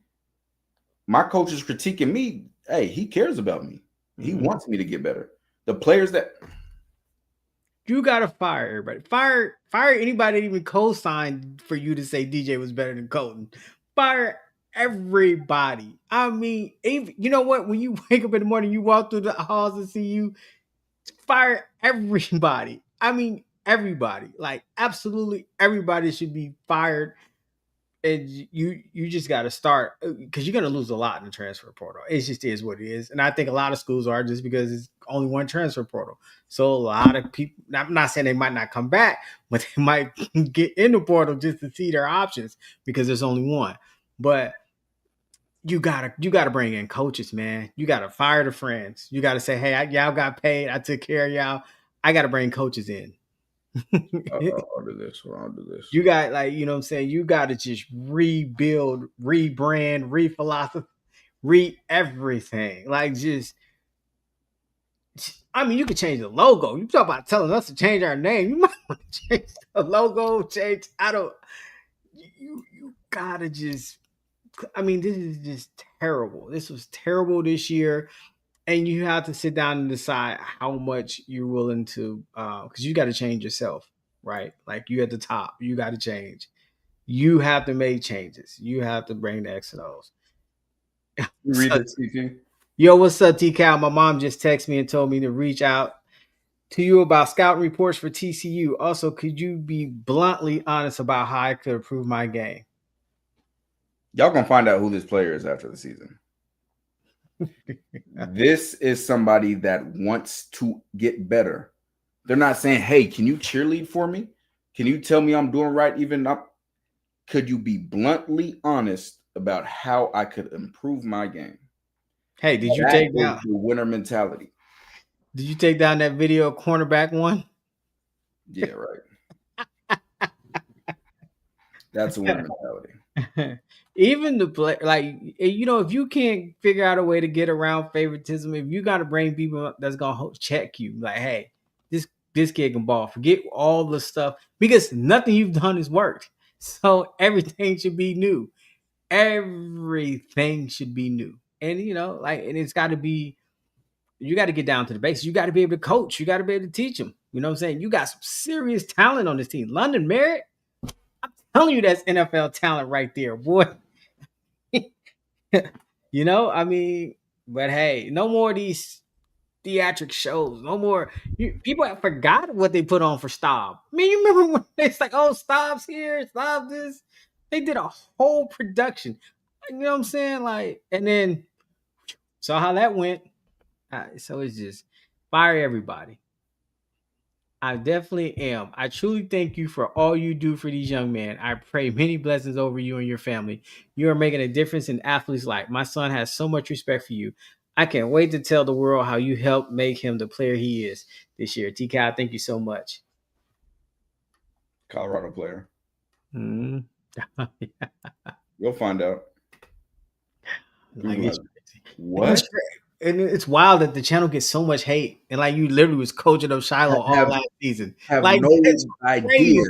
my coach is critiquing me. Hey, he cares about me. He wants me to get better. The players that you gotta fire everybody. Fire anybody that even co-signed for you to say DJ was better than Colton. Fire everybody. I mean, you know what? When you wake up in the morning, you walk through the halls and see you, fire everybody. I mean, everybody. Like, absolutely everybody should be fired. And you just got to start, because you're going to lose a lot in the transfer portal. It just is what it is. And I think a lot of schools are, just because it's only one transfer portal. So a lot of people, I'm not saying they might not come back, but they might get in the portal just to see their options because there's only one. But you gotta bring in coaches, man. You gotta fire the friends. You gotta say, hey, y'all got paid. I took care of y'all. I gotta bring coaches in. I'll do this. You got, like, you know what I'm saying? You gotta just rebuild, rebrand, re-philosophy, re-everything. Like, just, I mean, you could change the logo. You talk about telling us to change our name. You might want to change the logo, you gotta just, I mean, this is just terrible. This was terrible this year. And you have to sit down and decide how much you're willing to, because you got to change yourself, right? Like, you at the top, you got to change. You have to make changes. You have to bring the X and O's. You read this, TK? Yo, what's up, T-Cal? My mom just texted me and told me to reach out to you about scouting reports for TCU. Also, could you be bluntly honest about how I could improve my game? Y'all gonna find out who this player is after the season. This is somebody that wants to get better. They're not saying, hey, can you cheerlead for me? Can you tell me I'm doing right even up? Could you be bluntly honest about how I could improve my game? Hey, did you take down the winner mentality? Did you take down that video cornerback one? Yeah, right. That's a winner mentality. Even the play, like, you know, if you can't figure out a way to get around favoritism, if you got to bring people that's gonna check you, like, hey, this kid can ball. Forget all the stuff, because nothing you've done has worked. So everything should be new. Everything should be new, and you know, like, and it's got to be. You got to get down to the basics. You got to be able to coach. You got to be able to teach them. You know what I'm saying? You got some serious talent on this team. London Merritt, I'm telling you, that's NFL talent right there, boy. You know, I mean, but hey, no more of these theatric shows. No more. People have forgot what they put on for Staub. I mean, you remember when it's like, oh, Staub's here, Staub this. They did a whole production. You know what I'm saying? Like, and then saw how that went. So it's just fire everybody. I definitely am. I truly thank you for all you do for these young men. I pray many blessings over you and your family. You are making a difference in athletes' life. My son has so much respect for you. I can't wait to tell the world how you helped make him the player he is this year. TK, thank you so much. Colorado player. Mm. You'll find out. Like, what? And it's wild that the channel gets so much hate. And like you literally was coaching up Shiloh all last season. Have like no idea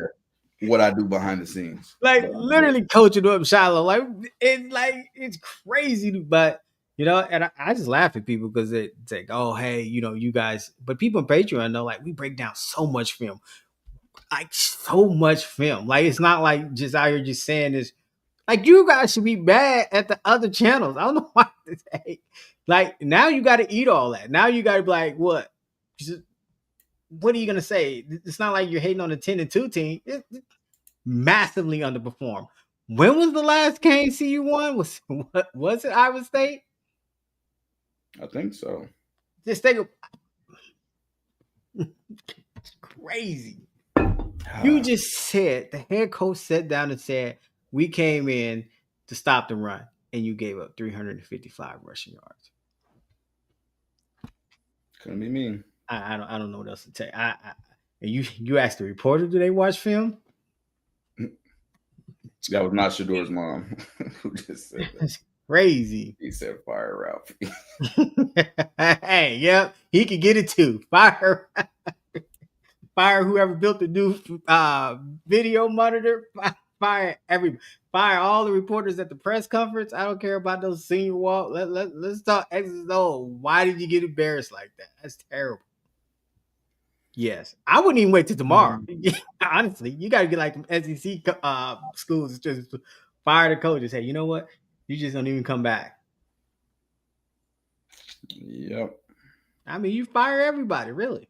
what I do behind the scenes. Like literally coaching up Shiloh. Like it's crazy, but you know, and I just laugh at people because it's like, oh, hey, you know, you guys, but people on Patreon know, like, we break down so much film. Like so much film. Like it's not like just out here just saying this. Like you guys should be mad at the other channels. I don't know why this hate. Like now you got to eat all that. Now you got to be like, what? What are you gonna say? It's not like you're hating on the 10-2 team. It massively underperformed. When was the last game CU won? Was it Iowa State? I think so. Just think of it's crazy. You just said the head coach sat down and said, we came in to stop the run, and you gave up 355 rushing yards. Couldn't be me. I don't know what else to tell you. And you asked the reporter, do they watch film? That was not Shador's mom who just said that. That's crazy. He said fire Ralphie. Hey, yep, he could get it too. Fire whoever built the new video monitor. Fire all the reporters at the press conference. I don't care about those senior walk. Let's talk X's and O's. Why did you get embarrassed like that? That's terrible. Yes, I wouldn't even wait till tomorrow. Honestly, you got to get like some SEC schools just fire the coaches. Hey, you know what? You just don't even come back. Yep. I mean, you fire everybody, really.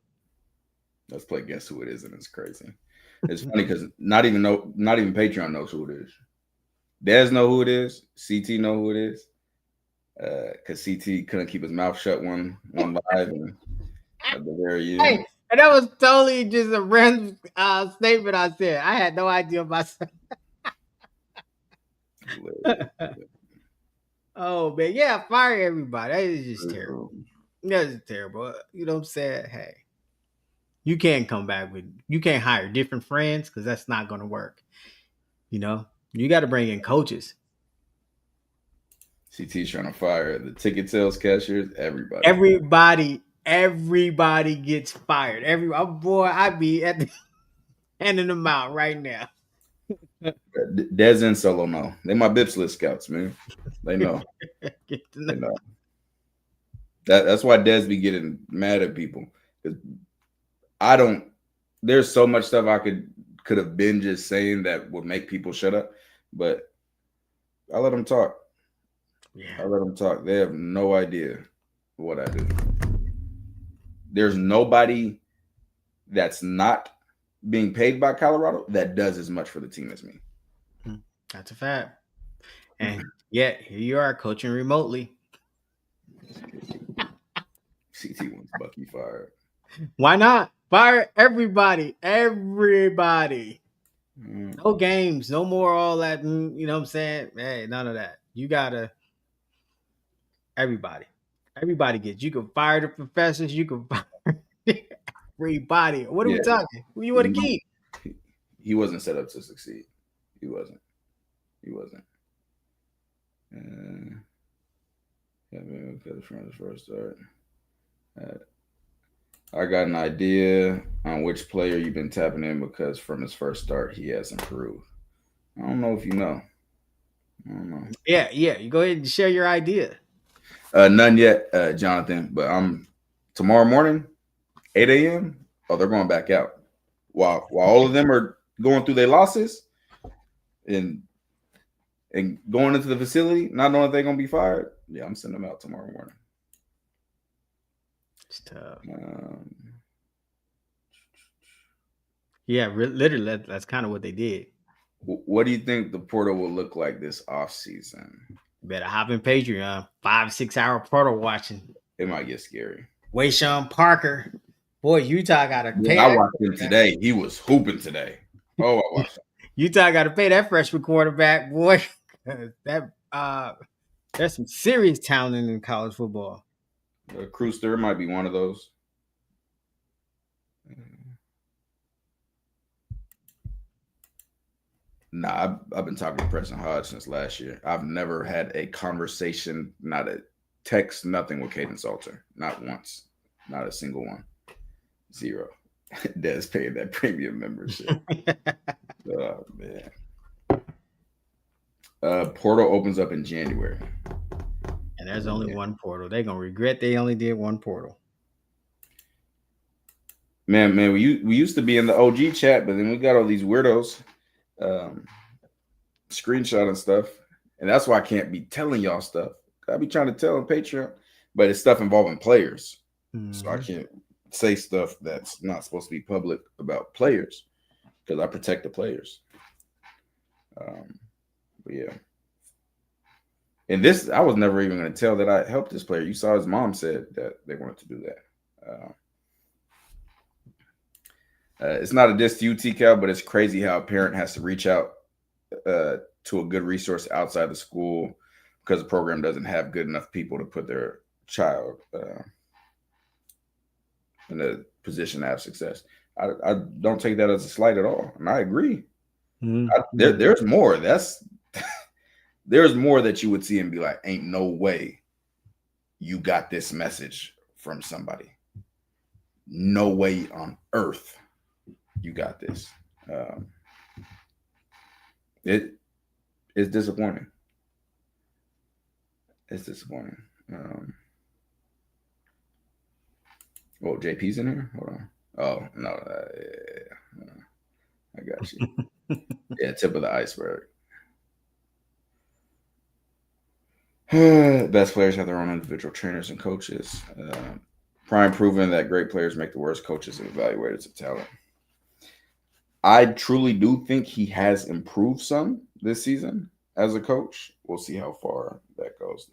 Let's play Guess Who It Is, and it's crazy. It's funny because not even Patreon knows who it is. Dez know who it is. CT know who it is. Because CT couldn't keep his mouth shut one live and at the very end. Hey, and that was totally just a random statement I said. I had no idea myself. Oh man, yeah, fire everybody. That is just terrible. That's terrible. You know what I'm saying? Hey, you can't come back you can't hire different friends because that's not going to work. You know, you got to bring in coaches. CT's trying to fire the ticket sales cashiers. Everybody gets fired. I'd be at the handing them out right now. Dez and Solo know. They my Bips list scouts, man. They know. They know. That's why Dez be getting mad at people. Because there's so much stuff I could have been just saying that would make people shut up. But I let them talk. Yeah. I let them talk. They have no idea what I do. There's nobody that's not being paid by Colorado that does as much for the team as me. That's a fact. And yet here you are coaching remotely. CT wants Bucky fired. Why not? Fire everybody. No games, no more all that. You know what I'm saying? Hey, none of that. You gotta everybody gets. You can fire the professors. You can fire everybody. What are we talking? Who you want to keep? He wasn't set up to succeed. He wasn't. From his first start. I got an idea on which player you've been tapping in because from his first start he has improved. I don't know if you know. I don't know. Yeah. You go ahead and share your idea. None yet, Jonathan. But tomorrow morning, 8 a.m. Oh, they're going back out. While all of them are going through their losses and going into the facility, not knowing if they're gonna be fired. Yeah, I'm sending them out tomorrow morning. It's tough. Literally, that's kind of what they did. What do you think the portal will look like this offseason? Better hop in Patreon. 5-6 hour portal watching. It might get scary. Wayshawn Parker. Boy, Utah got to pay. I watched him today. He was hooping today. Oh, I watched him. Utah got to pay that freshman quarterback, boy. There's some serious talent in college football. Crewster might be one of those. Nah, I've been talking to Preston Hodge since last year. I've never had a conversation, not a text, nothing with Caden Salter. Not once. Not a single one. 0. Des paid that premium membership. Oh, man. Portal opens up in January. And there's only one portal. They're going to regret they only did one portal. Man, we used to be in the OG chat, but then we got all these weirdos screenshotting stuff. And that's why I can't be telling y'all stuff. I be trying to tell on Patreon, but it's stuff involving players. So I can't say stuff that's not supposed to be public about players because I protect the players. But yeah. And this, I was never even going to tell that I helped this player. You saw his mom said that they wanted to do that. It's not a diss to you, T-Cal, but it's crazy how a parent has to reach out to a good resource outside the school because the program doesn't have good enough people to put their child in a position to have success. I don't take that as a slight at all, and I agree. There's more. There's more that you would see and be like, ain't no way you got this message from somebody. No way on earth you got this. It's disappointing. It's disappointing. Oh, JP's in here? Hold on. Oh, no. I got you. Yeah, tip of the iceberg. Best players have their own individual trainers and coaches. Prime proven that great players make the worst coaches and evaluators of talent. I truly do think he has improved some this season as a coach. We'll see how far that goes,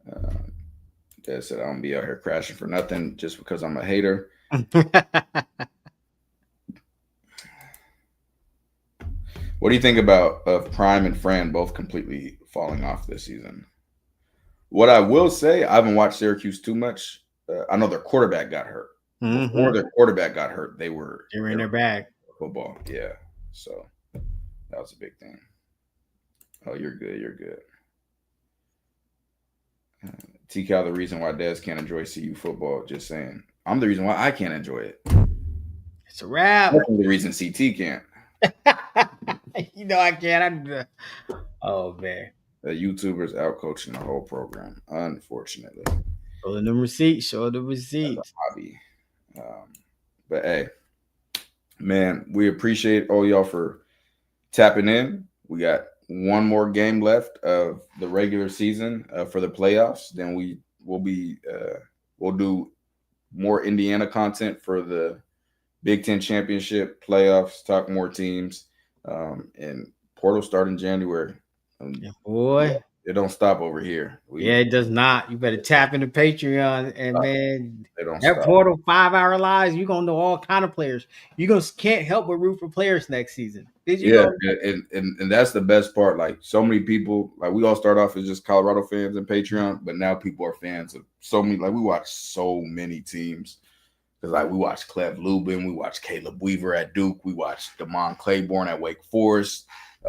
though. Dad said, I don't be out here crashing for nothing just because I'm a hater. What do you think about Prime and Fran both completely falling off this season? What I will say, I haven't watched Syracuse too much. I know their quarterback got hurt. Before their quarterback got hurt, they were in their bag. Football, yeah. So that was a big thing. Oh, you're good. You're good. T-Cal, the reason why Des can't enjoy CU football, just saying. I'm the reason why I can't enjoy it. It's a wrap. That's the reason CT can't. You know I can't. Oh, man. The YouTubers out coaching the whole program, unfortunately. Show them receipts. Show the receipts. Hobby. But hey, man, we appreciate all y'all for tapping in. We got one more game left of the regular season for the playoffs. Then we'll do more Indiana content for the Big Ten championship playoffs, talk more teams, and portal start in January. Yeah, boy. It don't stop over here. It does not. You better tap into Patreon and man, that portal 5-hour lives. You're gonna know all kind of players. Can't help but root for players next season. And that's the best part. Like so many people, like we all start off as just Colorado fans and Patreon, but now people are fans of so many. Like we watch so many teams. Because like we watched Clev Lubin, we watched Caleb Weaver at Duke, we watched Damon Claiborne at Wake Forest.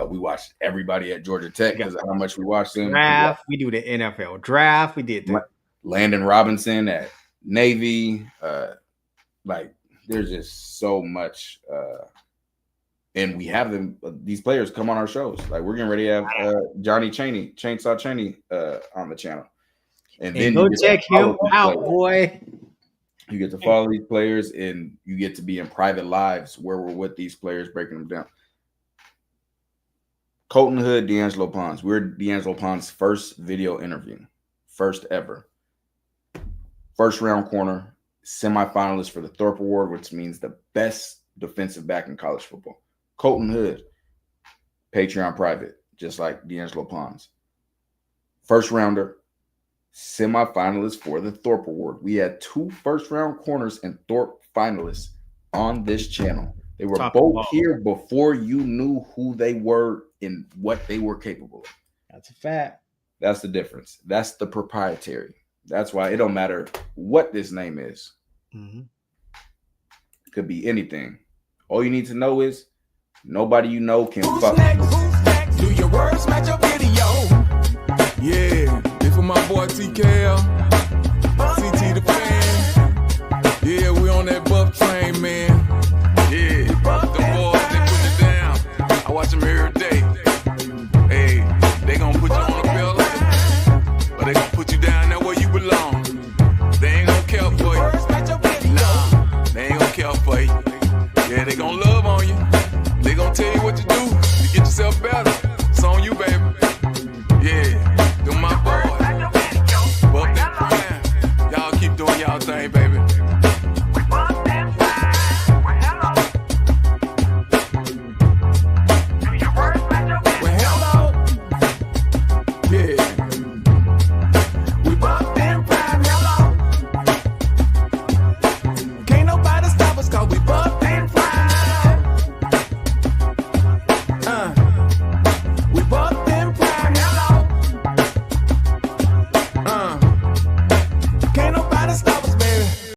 We watched everybody at Georgia Tech because of how much we watched them. Draft. We do the NFL draft. We did that. Landon Robinson at Navy. Like there's just so much. And we have them. These players come on our shows. Like we're getting ready to have Johnny Chainsaw Cheney on the channel. And then go check him out, boy. You get to follow these players and you get to be in private lives where we're with these players, breaking them down. Colton Hood, D'Angelo Pons. We're D'Angelo Pons' first video interview. First ever. First round corner, semifinalist for the Thorpe Award, which means the best defensive back in college football. Colton Hood, Patreon private, just like D'Angelo Pons. First rounder, semifinalist for the Thorpe Award. We had 2 first-round corners and Thorpe finalists on this channel. They were both here before you knew who they were and what they were capable of. That's a fact. That's the difference. That's the proprietary. That's why it don't matter what this name is. Mm-hmm. Could be anything. All you need to know is nobody you know can fuck. Do your words match your video? Yeah, this for my boy TKL.